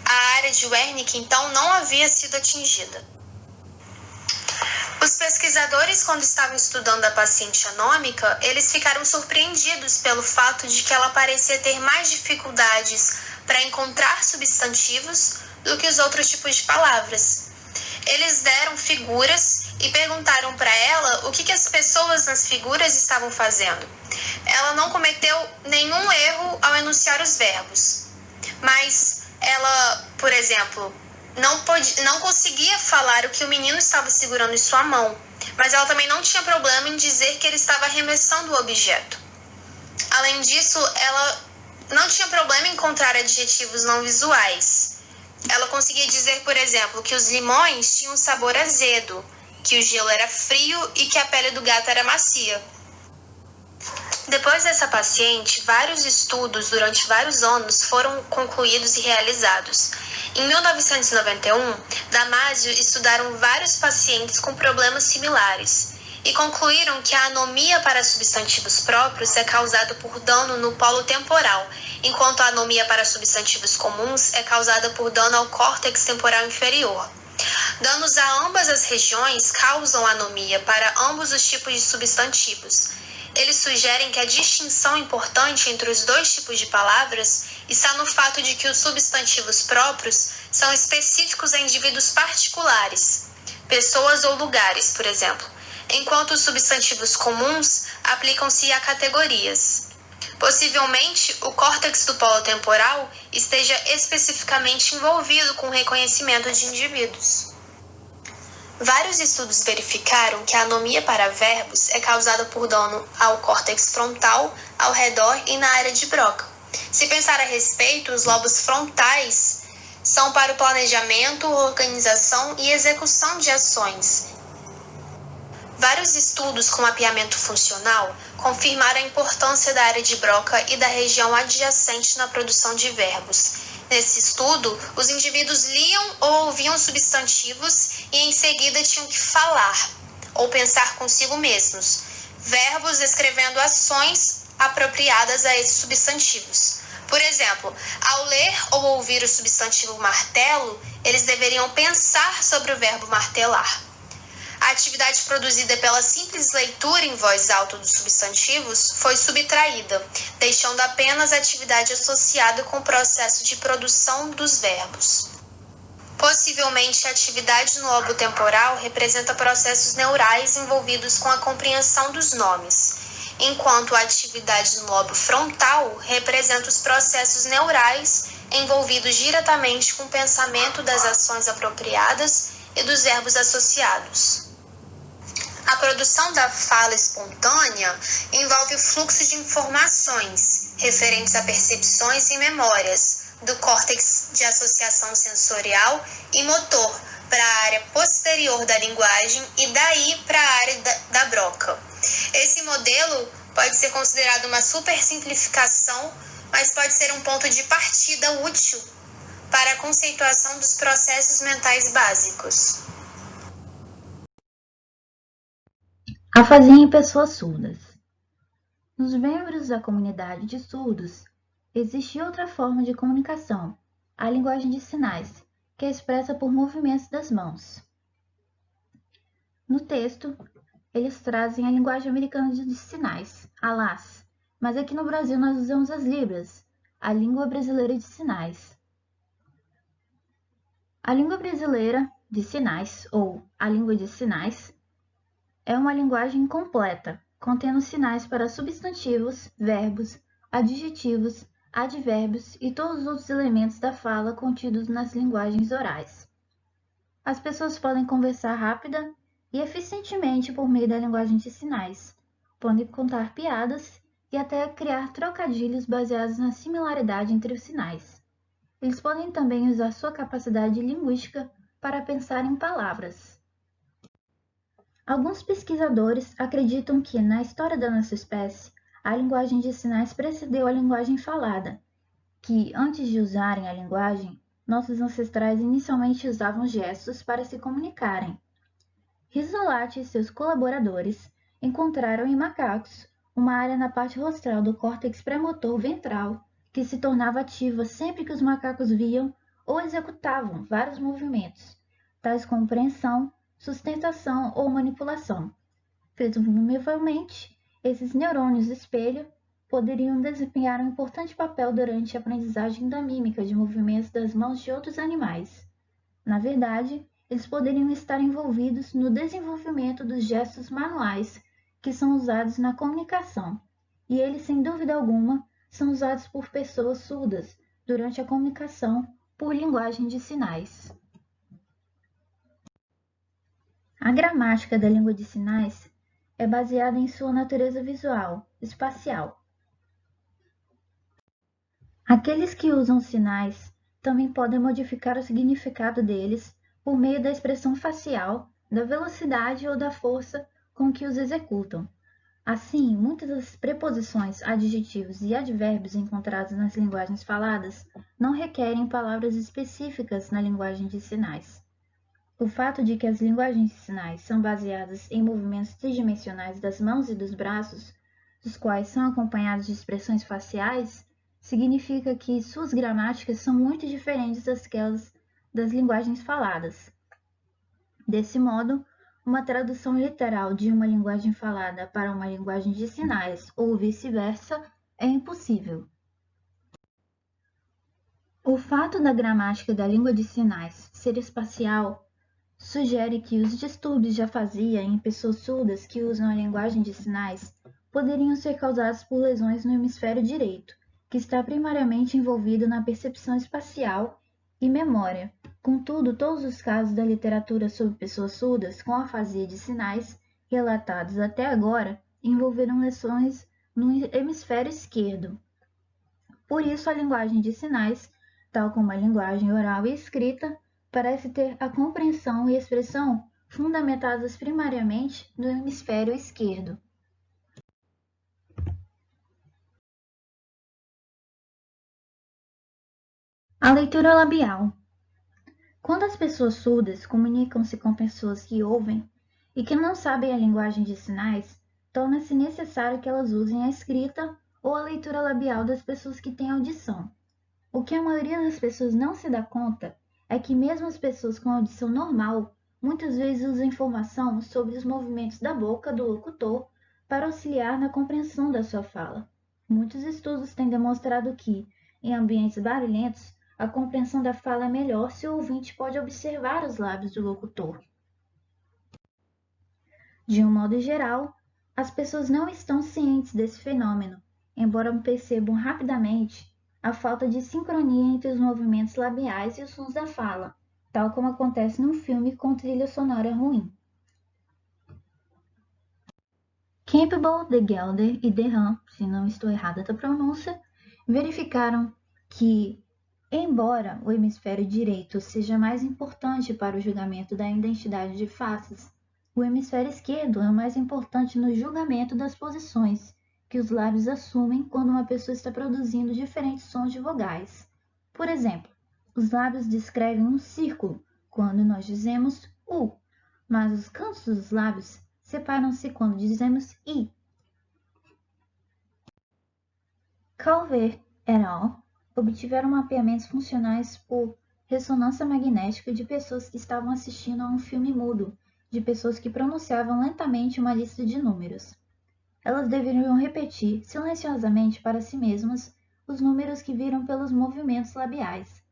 A área de Wernicke, então, não havia sido atingida. Os pesquisadores, quando estavam estudando a paciente anômica, eles ficaram surpreendidos pelo fato de que ela parecia ter mais dificuldades para encontrar substantivos do que os outros tipos de palavras. Eles deram figuras e perguntaram para ela o que as pessoas nas figuras estavam fazendo. Ela não cometeu nenhum erro ao enunciar os verbos, mas ela, por exemplo, não conseguia falar o que o menino estava segurando em sua mão, mas ela também não tinha problema em dizer que ele estava arremessando o objeto. Além disso, ela não tinha problema em encontrar adjetivos não visuais. Ela conseguia dizer, por exemplo, que os limões tinham um sabor azedo, que o gelo era frio e que a pele do gato era macia. Depois dessa paciente, vários estudos durante vários anos foram concluídos e realizados. Em 1991, Damasio estudaram vários pacientes com problemas similares e concluíram que a anomia para substantivos próprios é causada por dano no polo temporal, enquanto a anomia para substantivos comuns é causada por dano ao córtex temporal inferior. Danos a ambas as regiões causam anomia para ambos os tipos de substantivos. Eles sugerem que a distinção importante entre os dois tipos de palavras está no fato de que os substantivos próprios são específicos a indivíduos particulares, pessoas ou lugares, por exemplo, enquanto os substantivos comuns aplicam-se a categorias. Possivelmente, o córtex do polo temporal esteja especificamente envolvido com o reconhecimento de indivíduos. Vários estudos verificaram que a anomia para verbos é causada por dano ao córtex frontal, ao redor e na área de Broca. Se pensar a respeito, os lobos frontais são para o planejamento, organização e execução de ações. Vários estudos com mapeamento funcional confirmaram a importância da área de Broca e da região adjacente na produção de verbos. Nesse estudo, os indivíduos liam ou ouviam substantivos e em seguida tinham que falar ou pensar consigo mesmos, verbos descrevendo ações apropriadas a esses substantivos. Por exemplo, ao ler ou ouvir o substantivo martelo, eles deveriam pensar sobre o verbo martelar. A atividade produzida pela simples leitura em voz alta dos substantivos foi subtraída, deixando apenas a atividade associada com o processo de produção dos verbos. Possivelmente, a atividade no lobo temporal representa processos neurais envolvidos com a compreensão dos nomes, enquanto a atividade no lobo frontal representa os processos neurais envolvidos diretamente com o pensamento das ações apropriadas e dos verbos associados. A produção da fala espontânea envolve o fluxo de informações referentes a percepções e memórias do córtex de associação sensorial e motor para a área posterior da linguagem e daí para a área da Broca. Esse modelo pode ser considerado uma supersimplificação, mas pode ser um ponto de partida útil para a conceituação dos processos mentais básicos. Afasia em pessoas surdas. Nos membros da comunidade de surdos, existe outra forma de comunicação, a linguagem de sinais, que é expressa por movimentos das mãos. No texto, eles trazem a linguagem americana de sinais, a LAS, mas aqui no Brasil nós usamos as Libras, a língua brasileira de sinais. A língua brasileira de sinais, ou a língua de sinais, é uma linguagem completa, contendo sinais para substantivos, verbos, adjetivos, advérbios e todos os outros elementos da fala contidos nas linguagens orais. As pessoas podem conversar rápida e eficientemente por meio da linguagem de sinais, podem contar piadas e até criar trocadilhos baseados na similaridade entre os sinais. Eles podem também usar sua capacidade linguística para pensar em palavras. Alguns pesquisadores acreditam que, na história da nossa espécie, a linguagem de sinais precedeu a linguagem falada, que, antes de usarem a linguagem, nossos ancestrais inicialmente usavam gestos para se comunicarem. Rizzolatti e seus colaboradores encontraram em macacos uma área na parte rostral do córtex pré-motor ventral que se tornava ativa sempre que os macacos viam ou executavam vários movimentos, tais como preensão, sustentação ou manipulação. Presumivelmente, esses neurônios espelho poderiam desempenhar um importante papel durante a aprendizagem da mímica de movimentos das mãos de outros animais. Na verdade, eles poderiam estar envolvidos no desenvolvimento dos gestos manuais que são usados na comunicação, e eles, sem dúvida alguma, são usados por pessoas surdas durante a comunicação por linguagem de sinais. A gramática da língua de sinais é baseada em sua natureza visual, espacial. Aqueles que usam sinais também podem modificar o significado deles por meio da expressão facial, da velocidade ou da força com que os executam. Assim, muitas das preposições, adjetivos e advérbios encontrados nas linguagens faladas não requerem palavras específicas na linguagem de sinais. O fato de que as linguagens de sinais são baseadas em movimentos tridimensionais das mãos e dos braços, dos quais são acompanhados de expressões faciais, significa que suas gramáticas são muito diferentes daquelas das linguagens faladas. Desse modo, uma tradução literal de uma linguagem falada para uma linguagem de sinais ou vice-versa é impossível. O fato da gramática da língua de sinais ser espacial sugere que os distúrbios de afasia em pessoas surdas que usam a linguagem de sinais poderiam ser causados por lesões no hemisfério direito, que está primariamente envolvido na percepção espacial e memória. Contudo, todos os casos da literatura sobre pessoas surdas com afasia de sinais relatados até agora envolveram lesões no hemisfério esquerdo. Por isso, a linguagem de sinais, tal como a linguagem oral e escrita, parece ter a compreensão e expressão fundamentadas primariamente no hemisfério esquerdo. A leitura labial. Quando as pessoas surdas comunicam-se com pessoas que ouvem e que não sabem a linguagem de sinais, torna-se necessário que elas usem a escrita ou a leitura labial das pessoas que têm audição. O que a maioria das pessoas não se dá conta é que mesmo as pessoas com audição normal muitas vezes usam informação sobre os movimentos da boca do locutor para auxiliar na compreensão da sua fala. Muitos estudos têm demonstrado que, em ambientes barulhentos, a compreensão da fala é melhor se o ouvinte pode observar os lábios do locutor. De um modo geral, as pessoas não estão cientes desse fenômeno, embora percebam rapidamente a falta de sincronia entre os movimentos labiais e os sons da fala, tal como acontece num filme com trilha sonora ruim. Campbell, De Gelder e Dehaene, se não estou errada da pronúncia, verificaram que, embora o hemisfério direito seja mais importante para o julgamento da identidade de faces, o hemisfério esquerdo é o mais importante no julgamento das posições que os lábios assumem quando uma pessoa está produzindo diferentes sons de vogais. Por exemplo, os lábios descrevem um círculo quando nós dizemos U, mas os cantos dos lábios separam-se quando dizemos I. Calvert et al. Obtiveram mapeamentos funcionais por ressonância magnética de pessoas que estavam assistindo a um filme mudo, de pessoas que pronunciavam lentamente uma lista de números. Elas deveriam repetir silenciosamente para si mesmas os números que viram pelos movimentos labiais.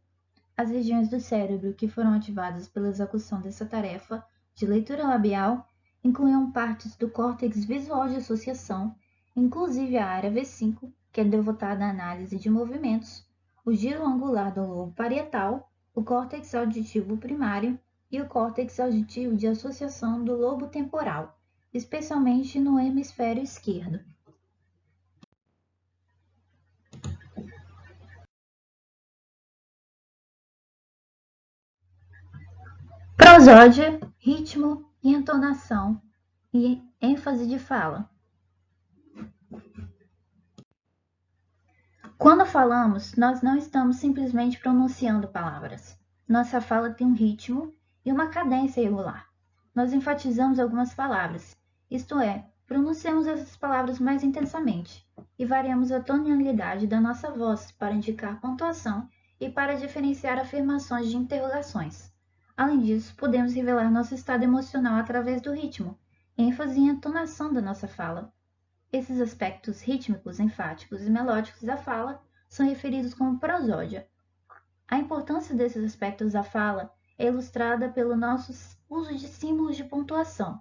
As regiões do cérebro que foram ativadas pela execução dessa tarefa de leitura labial incluíam partes do córtex visual de associação, inclusive a área V5, que é devotada à análise de movimentos, o giro angular do lobo parietal, o córtex auditivo primário e o córtex auditivo de associação do lobo temporal, especialmente no hemisfério esquerdo. Prosódia, ritmo e entonação e ênfase de fala. Quando falamos, nós não estamos simplesmente pronunciando palavras. Nossa fala tem um ritmo e uma cadência irregular. Nós enfatizamos algumas palavras, isto é, pronunciamos essas palavras mais intensamente e variamos a tonalidade da nossa voz para indicar pontuação e para diferenciar afirmações de interrogações. Além disso, podemos revelar nosso estado emocional através do ritmo, ênfase e entonação da nossa fala. Esses aspectos rítmicos, enfáticos e melódicos da fala são referidos como prosódia. A importância desses aspectos da fala é ilustrada pelo nosso uso de símbolos de pontuação,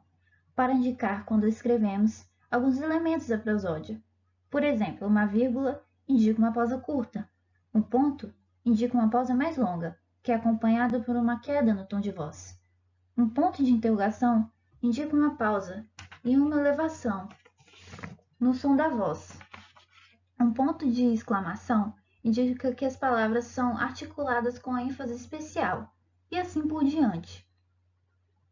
para indicar quando escrevemos alguns elementos da prosódia. Por exemplo, uma vírgula indica uma pausa curta, um ponto indica uma pausa mais longa, que é acompanhada por uma queda no tom de voz. Um ponto de interrogação indica uma pausa e uma elevação no som da voz. Um ponto de exclamação indica que as palavras são articuladas com ênfase especial, e assim por diante.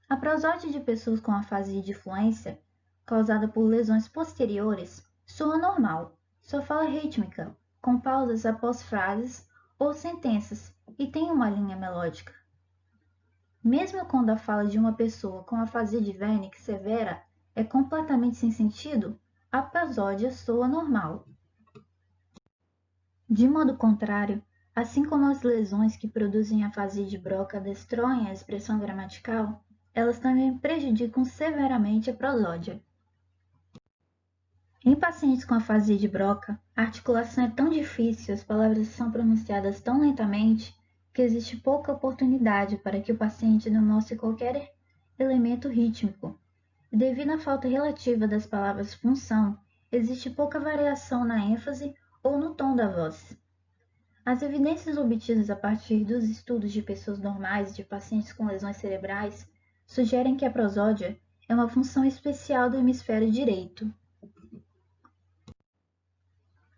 A prosódia de pessoas com afasia de fluência, causada por lesões posteriores, soa normal. Sua fala é rítmica, com pausas após frases ou sentenças, e tem uma linha melódica. Mesmo quando a fala de uma pessoa com afasia de Wernicke severa é completamente sem sentido, a prosódia soa normal. De modo contrário, assim como as lesões que produzem afasia de Broca destroem a expressão gramatical, elas também prejudicam severamente a prosódia. Em pacientes com afasia de Broca, a articulação é tão difícil e as palavras são pronunciadas tão lentamente que existe pouca oportunidade para que o paciente demonstre qualquer elemento rítmico. E devido à falta relativa das palavras função, existe pouca variação na ênfase ou no tom da voz. As evidências obtidas a partir dos estudos de pessoas normais e de pacientes com lesões cerebrais sugerem que a prosódia é uma função especial do hemisfério direito.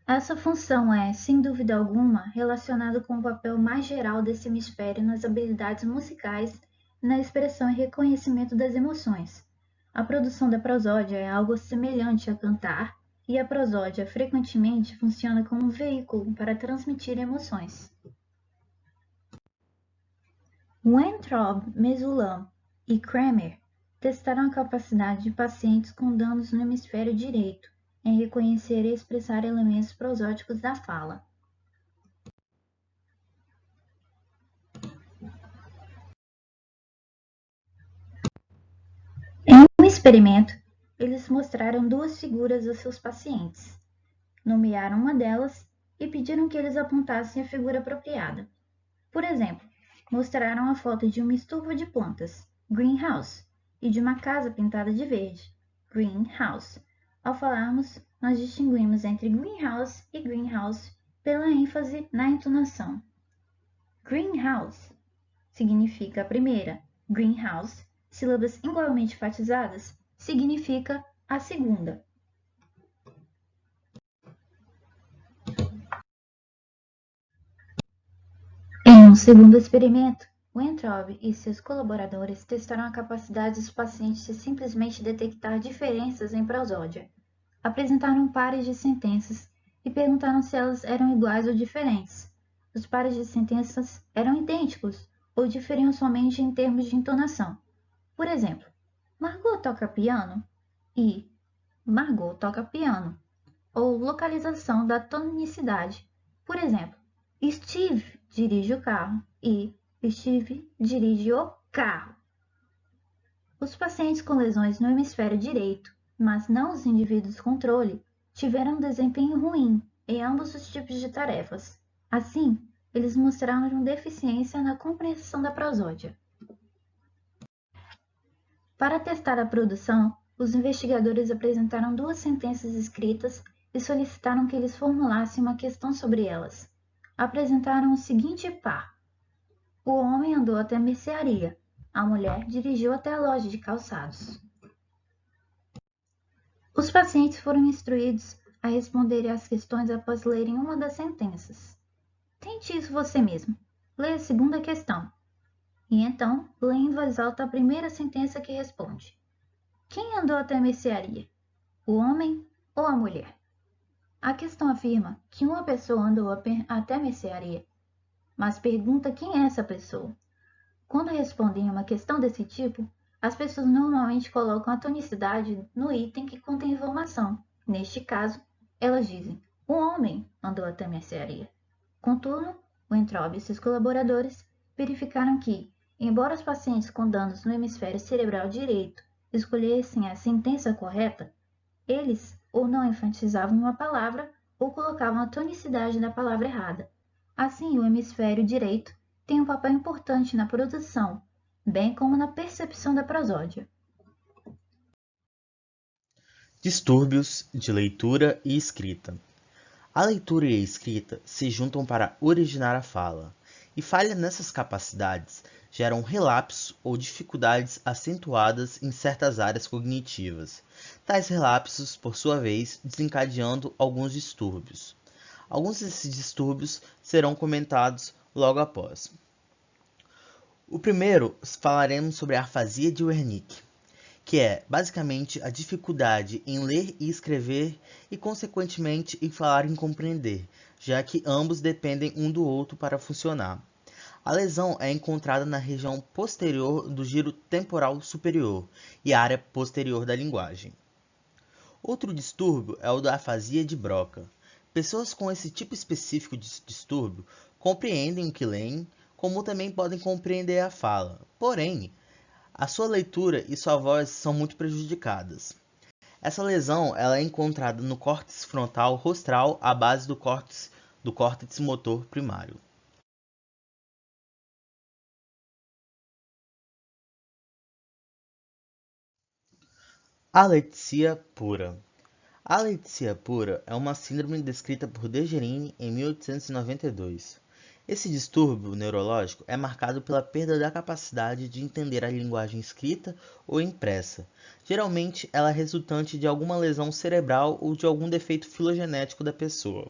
Essa função é, sem dúvida alguma, relacionada com o papel mais geral desse hemisfério nas habilidades musicais e na expressão e reconhecimento das emoções. A produção da prosódia é algo semelhante a cantar, e a prosódia frequentemente funciona como um veículo para transmitir emoções. Weintraub, Mesulam e Kramer testaram a capacidade de pacientes com danos no hemisfério direito em reconhecer e expressar elementos prosódicos da fala. Em um experimento, eles mostraram duas figuras a seus pacientes, nomearam uma delas e pediram que eles apontassem a figura apropriada. Por exemplo, mostraram a foto de uma estufa de plantas, greenhouse, e de uma casa pintada de verde, greenhouse. Ao falarmos, nós distinguimos entre greenhouse e greenhouse pela ênfase na entonação. Greenhouse significa a primeira, greenhouse, sílabas igualmente enfatizadas, significa a segunda. Em um segundo experimento, Weintraub e seus colaboradores testaram a capacidade dos pacientes de simplesmente detectar diferenças em prosódia. Apresentaram pares de sentenças e perguntaram se elas eram iguais ou diferentes. Os pares de sentenças eram idênticos ou diferiam somente em termos de entonação. Por exemplo, Margot toca piano e Margot toca piano, ou localização da tonicidade. Por exemplo, Steve dirige o carro e Steve dirige o carro. Os pacientes com lesões no hemisfério direito, mas não os indivíduos controle, tiveram um desempenho ruim em ambos os tipos de tarefas. Assim, eles mostraram deficiência na compreensão da prosódia. Para testar a produção, os investigadores apresentaram 2 sentenças escritas e solicitaram que eles formulassem uma questão sobre elas. Apresentaram o seguinte par: o homem andou até a mercearia, a mulher dirigiu até a loja de calçados. Os pacientes foram instruídos a responderem às questões após lerem uma das sentenças. Tente isso você mesmo. Leia a segunda questão. E então, leia em voz alta a primeira sentença que responde: quem andou até a mercearia? O homem ou a mulher? A questão afirma que uma pessoa andou até a mercearia, mas pergunta quem é essa pessoa. Quando respondem a uma questão desse tipo, as pessoas normalmente colocam a tonicidade no item que contém informação. Neste caso, elas dizem: o homem andou até a mercearia. Contudo, o Weintraub e seus colaboradores verificaram que, embora os pacientes com danos no hemisfério cerebral direito escolhessem a sentença correta, eles ou não enfatizavam uma palavra ou colocavam a tonicidade da palavra errada. Assim, o hemisfério direito tem um papel importante na produção, bem como na percepção da prosódia. Distúrbios de leitura e escrita. A leitura e a escrita se juntam para originar a fala, e falha nessas capacidades geram relapsos ou dificuldades acentuadas em certas áreas cognitivas. Tais relapsos, por sua vez, desencadeando alguns distúrbios. Alguns desses distúrbios serão comentados logo após. O primeiro, falaremos sobre a afasia de Wernicke, que é, basicamente, a dificuldade em ler e escrever e, consequentemente, em falar e compreender, já que ambos dependem um do outro para funcionar. A lesão é encontrada na região posterior do giro temporal superior e área posterior da linguagem. Outro distúrbio é o da afasia de Broca. Pessoas com esse tipo específico de distúrbio compreendem o que leem, como também podem compreender a fala. Porém, a sua leitura e sua voz são muito prejudicadas. Essa lesão ela é encontrada no córtex frontal rostral à base do córtex motor primário. Alexia pura. A alexia pura é uma síndrome descrita por Dejerini em 1892. Esse distúrbio neurológico é marcado pela perda da capacidade de entender a linguagem escrita ou impressa. Geralmente, ela é resultante de alguma lesão cerebral ou de algum defeito filogenético da pessoa.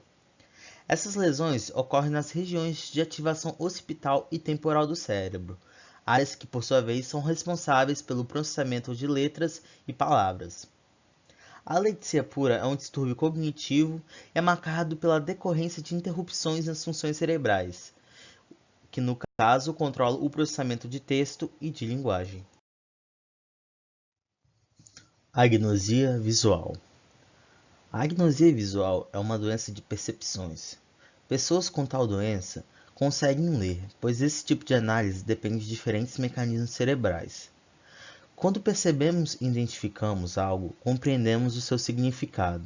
Essas lesões ocorrem nas regiões de ativação occipital e temporal do cérebro, áreas que, por sua vez, são responsáveis pelo processamento de letras e palavras. A alexia pura é um distúrbio cognitivo e é marcado pela decorrência de interrupções nas funções cerebrais, que no caso controlam o processamento de texto e de linguagem. Agnosia visual. A agnosia visual é uma doença de percepções. Pessoas com tal doença conseguem ler, pois esse tipo de análise depende de diferentes mecanismos cerebrais. Quando percebemos e identificamos algo, compreendemos o seu significado,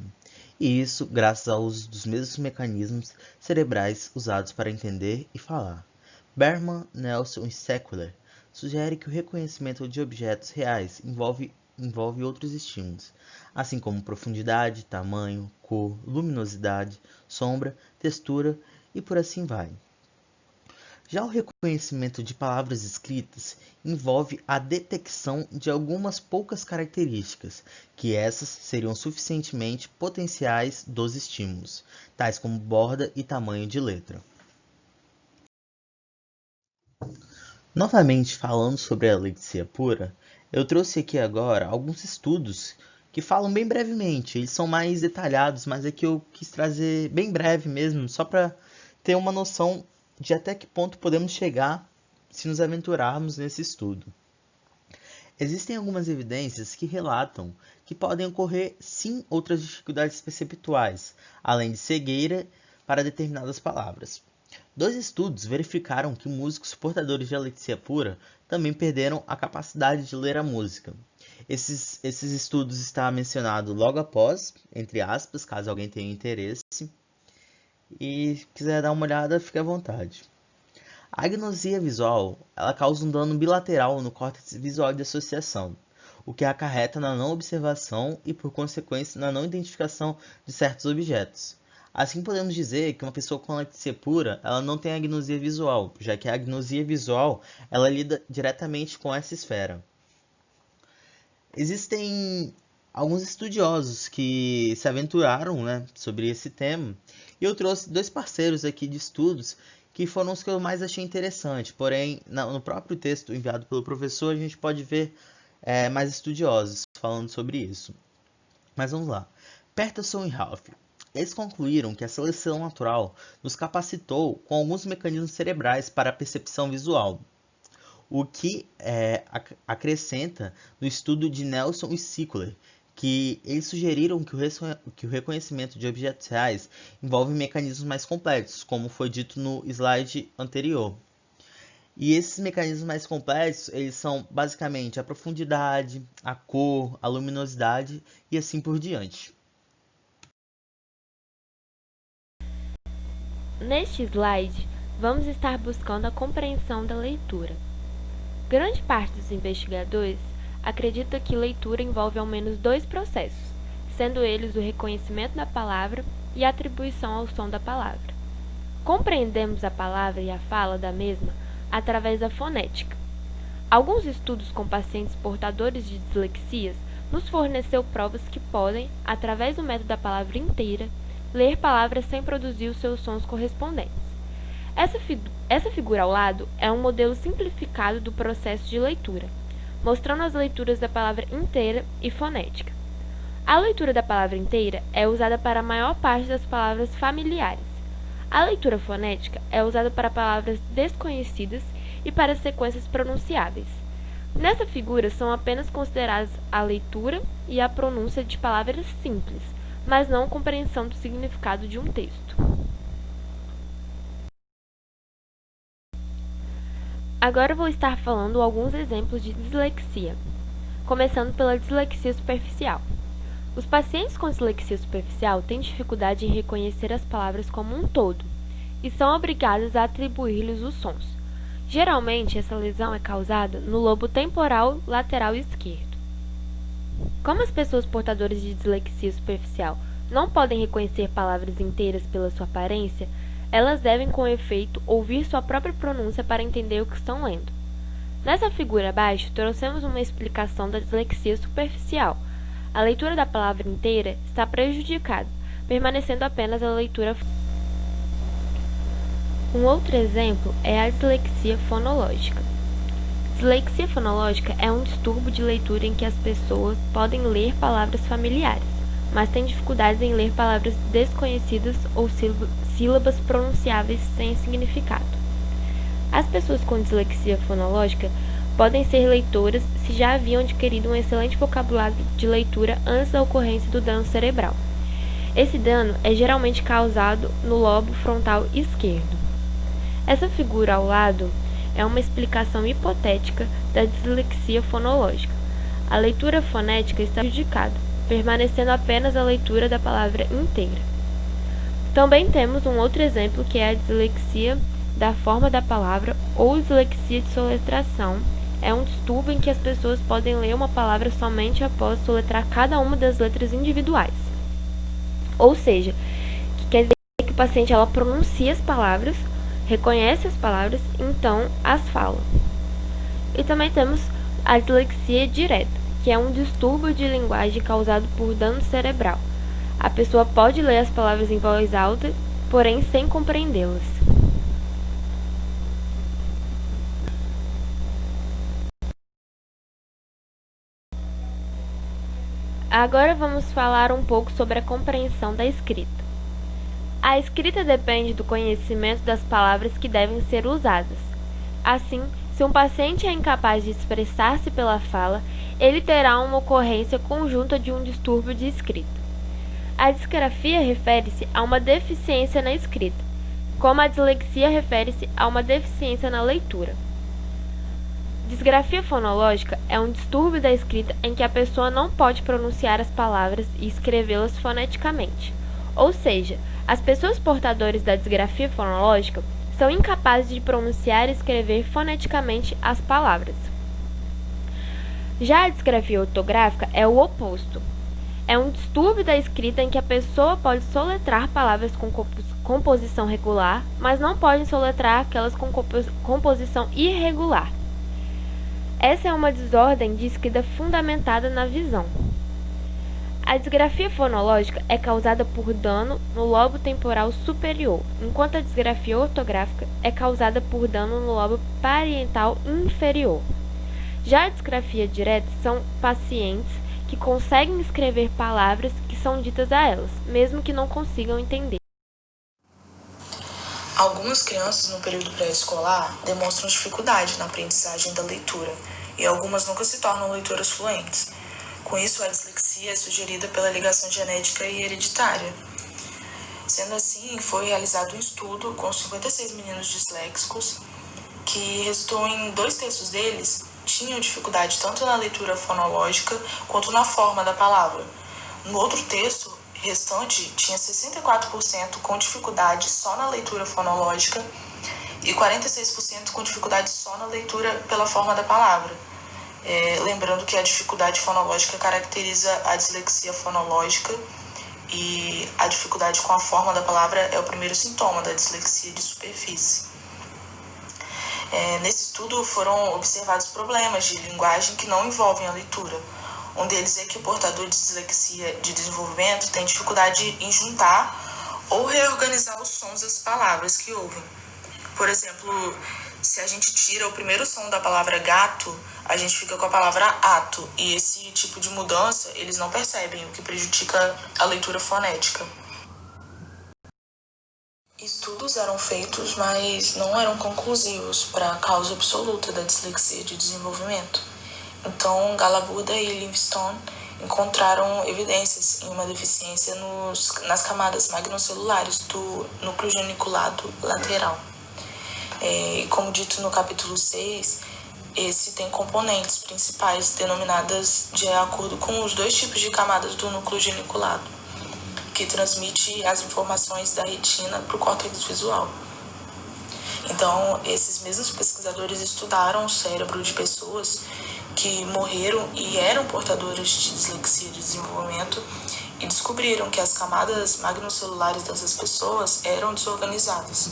e isso graças ao uso dos mesmos mecanismos cerebrais usados para entender e falar. Berman, Nelson e Secular sugerem que o reconhecimento de objetos reais envolve outros estímulos, assim como profundidade, tamanho, cor, luminosidade, sombra, textura e por assim vai. Já o reconhecimento de palavras escritas envolve a detecção de algumas poucas características, que essas seriam suficientemente potenciais dos estímulos, tais como borda e tamanho de letra. Novamente falando sobre a alexia pura, eu trouxe aqui agora alguns estudos que falam bem brevemente, eles são mais detalhados, mas é que eu quis trazer bem breve mesmo, só para ter uma noção de até que ponto podemos chegar se nos aventurarmos nesse estudo. Existem algumas evidências que relatam que podem ocorrer sim outras dificuldades perceptuais, além de cegueira para determinadas palavras. Dois estudos verificaram que músicos portadores de alexia pura também perderam a capacidade de ler a música. Esses estudos estão mencionados logo após, entre aspas, caso alguém tenha interesse. E quiser dar uma olhada, fique à vontade. A agnosia visual, ela causa um dano bilateral no córtex visual de associação, o que acarreta na não observação e, por consequência, na não identificação de certos objetos. Assim, podemos dizer que uma pessoa com alexia pura, ela não tem agnosia visual, já que a agnosia visual, ela lida diretamente com essa esfera. Existem alguns estudiosos que se aventuraram, sobre esse tema, e eu trouxe dois parceiros aqui de estudos que foram os que eu mais achei interessante. Porém, no próprio texto enviado pelo professor, a gente pode ver mais estudiosos falando sobre isso. Mas vamos lá. Peterson e Ralph. Eles concluíram que a seleção natural nos capacitou com alguns mecanismos cerebrais para a percepção visual, o que acrescenta no estudo de Nelson e Sickler, que eles sugeriram que o reconhecimento de objetos reais envolve mecanismos mais complexos, como foi dito no slide anterior. E esses mecanismos mais complexos, eles são basicamente a profundidade, a cor, a luminosidade e assim por diante. Neste slide, vamos estar buscando a compreensão da leitura. Grande parte dos investigadores acredita que leitura envolve ao menos dois processos, sendo eles o reconhecimento da palavra e a atribuição ao som da palavra. Compreendemos a palavra e a fala da mesma através da fonética. Alguns estudos com pacientes portadores de dislexias nos forneceu provas que podem, através do método da palavra inteira, ler palavras sem produzir os seus sons correspondentes. Essa figura ao lado é um modelo simplificado do processo de leitura, mostrando as leituras da palavra inteira e fonética. A leitura da palavra inteira é usada para a maior parte das palavras familiares. A leitura fonética é usada para palavras desconhecidas e para sequências pronunciáveis. Nessa figura são apenas consideradas a leitura e a pronúncia de palavras simples, mas não compreensão do significado de um texto. Agora vou estar falando alguns exemplos de dislexia, começando pela dislexia superficial. Os pacientes com dislexia superficial têm dificuldade em reconhecer as palavras como um todo e são obrigados a atribuir-lhes os sons. Geralmente, essa lesão é causada no lobo temporal lateral esquerdo. Como as pessoas portadoras de dislexia superficial não podem reconhecer palavras inteiras pela sua aparência, elas devem, com efeito, ouvir sua própria pronúncia para entender o que estão lendo. Nessa figura abaixo, trouxemos uma explicação da dislexia superficial. A leitura da palavra inteira está prejudicada, permanecendo apenas a leitura. Um outro exemplo é a dislexia fonológica. Dislexia fonológica é um distúrbio de leitura em que as pessoas podem ler palavras familiares, mas têm dificuldades em ler palavras desconhecidas ou sílabas pronunciáveis sem significado. As pessoas com dislexia fonológica podem ser leitoras se já haviam adquirido um excelente vocabulário de leitura antes da ocorrência do dano cerebral. Esse dano é geralmente causado no lobo frontal esquerdo. Essa figura ao lado é uma explicação hipotética da dislexia fonológica. A leitura fonética está prejudicada, permanecendo apenas a leitura da palavra inteira. Também temos um outro exemplo que é a dislexia da forma da palavra ou dislexia de soletração. É um distúrbio em que as pessoas podem ler uma palavra somente após soletrar cada uma das letras individuais. Ou seja, que quer dizer que o paciente ela pronuncia as palavras, reconhece as palavras, então as fala. E também temos a dislexia direta, que é um distúrbio de linguagem causado por dano cerebral. A pessoa pode ler as palavras em voz alta, porém sem compreendê-las. Agora vamos falar um pouco sobre a compreensão da escrita. A escrita depende do conhecimento das palavras que devem ser usadas. Assim, se um paciente é incapaz de expressar-se pela fala, ele terá uma ocorrência conjunta de um distúrbio de escrita. A disgrafia refere-se a uma deficiência na escrita. como a dislexia refere-se a uma deficiência na leitura. Disgrafia fonológica é um distúrbio da escrita em que a pessoa não pode pronunciar as palavras e escrevê-las foneticamente. Ou seja, as pessoas portadoras da disgrafia fonológica são incapazes de pronunciar e escrever foneticamente as palavras. Já a disgrafia ortográfica é o oposto. É um distúrbio da escrita em que a pessoa pode soletrar palavras com composição regular, mas não pode soletrar aquelas com composição irregular. Essa é uma desordem de escrita fundamentada na visão. A disgrafia fonológica é causada por dano no lobo temporal superior, enquanto a disgrafia ortográfica é causada por dano no lobo parietal inferior. Já a disgrafia direta são pacientes que conseguem escrever palavras que são ditas a elas, mesmo que não consigam entender. Algumas crianças no período pré-escolar demonstram dificuldade na aprendizagem da leitura e algumas nunca se tornam leitoras fluentes. Com isso, a dislexia é sugerida pela ligação genética e hereditária. Sendo assim, foi realizado um estudo com 56 meninos disléxicos que resultou em 2/3 deles tinham dificuldade tanto na leitura fonológica quanto na forma da palavra. No outro terço restante, tinha 64% com dificuldade só na leitura fonológica e 46% com dificuldade só na leitura pela forma da palavra. Lembrando que a dificuldade fonológica caracteriza a dislexia fonológica e a dificuldade com a forma da palavra é o primeiro sintoma da dislexia de superfície. Nesse estudo foram observados problemas de linguagem que não envolvem a leitura. Um deles é que o portador de dislexia de desenvolvimento tem dificuldade em juntar ou reorganizar os sons das palavras que ouvem. Por exemplo, se a gente tira o primeiro som da palavra gato, a gente fica com a palavra ato, e esse tipo de mudança eles não percebem, o que prejudica a leitura fonética. Estudos eram feitos, mas não eram conclusivos para a causa absoluta da dislexia de desenvolvimento. Então, Galabuda e Livingstone encontraram evidências em uma deficiência nas camadas magnocelulares do núcleo geniculado lateral. Como dito no capítulo 6, esse tem componentes principais denominadas de acordo com os 2 tipos de camadas do núcleo geniculado, que transmite as informações da retina para o córtex visual. Então, esses mesmos pesquisadores estudaram o cérebro de pessoas que morreram e eram portadoras de dislexia de desenvolvimento e descobriram que as camadas magnocelulares dessas pessoas eram desorganizadas.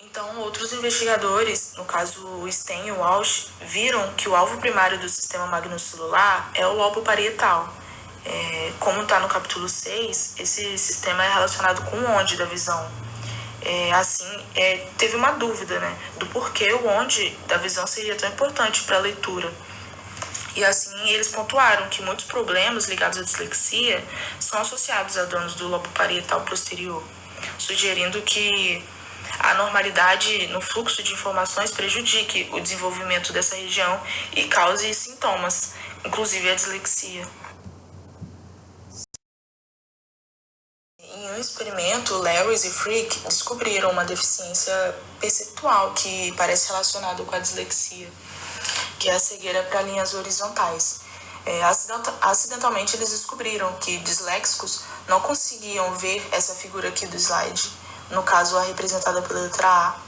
Então, outros investigadores, no caso Sten e Walsh, viram que o alvo primário do sistema magnocelular é o lobo parietal. Como está no capítulo 6, esse sistema é relacionado com o onde da visão. Teve uma dúvida, do porquê o onde da visão seria tão importante para a leitura. E assim, eles pontuaram que muitos problemas ligados à dislexia são associados a danos do lobo parietal posterior, sugerindo que a normalidade no fluxo de informações prejudique o desenvolvimento dessa região e cause sintomas, inclusive a dislexia. Em um experimento, Lewis e Frick descobriram uma deficiência perceptual que parece relacionada com a dislexia, que é a cegueira para linhas horizontais. Acidentalmente, eles descobriram que disléxicos não conseguiam ver essa figura aqui do slide, no caso a representada pela letra A,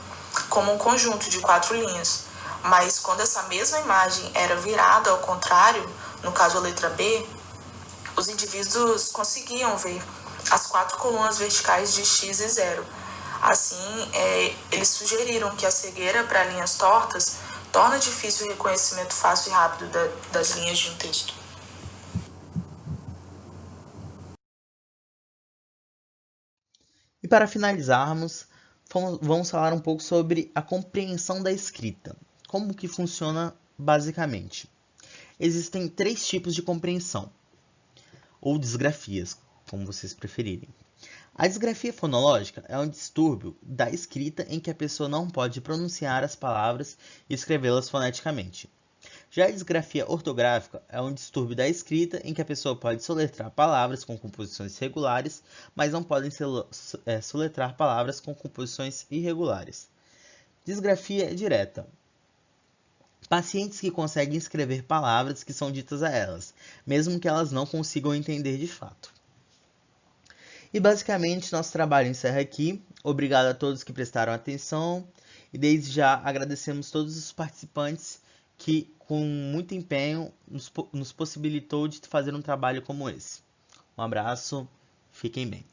como um conjunto de 4 linhas. Mas quando essa mesma imagem era virada ao contrário, no caso a letra B, os indivíduos conseguiam ver as 4 colunas verticais de X e 0. Assim, eles sugeriram que a cegueira para linhas tortas torna difícil o reconhecimento fácil e rápido das linhas de um texto. E para finalizarmos, vamos falar um pouco sobre a compreensão da escrita. Como que funciona basicamente? Existem 3 tipos de compreensão, ou disgrafias, como vocês preferirem. A disgrafia fonológica é um distúrbio da escrita em que a pessoa não pode pronunciar as palavras e escrevê-las foneticamente. Já a disgrafia ortográfica é um distúrbio da escrita em que a pessoa pode soletrar palavras com composições regulares, mas não podem soletrar palavras com composições irregulares. Disgrafia direta. Pacientes que conseguem escrever palavras que são ditas a elas, mesmo que elas não consigam entender de fato. E basicamente nosso trabalho encerra aqui. Obrigado a todos que prestaram atenção e desde já agradecemos todos os participantes que com muito empenho nos possibilitou de fazer um trabalho como esse. Um abraço, fiquem bem.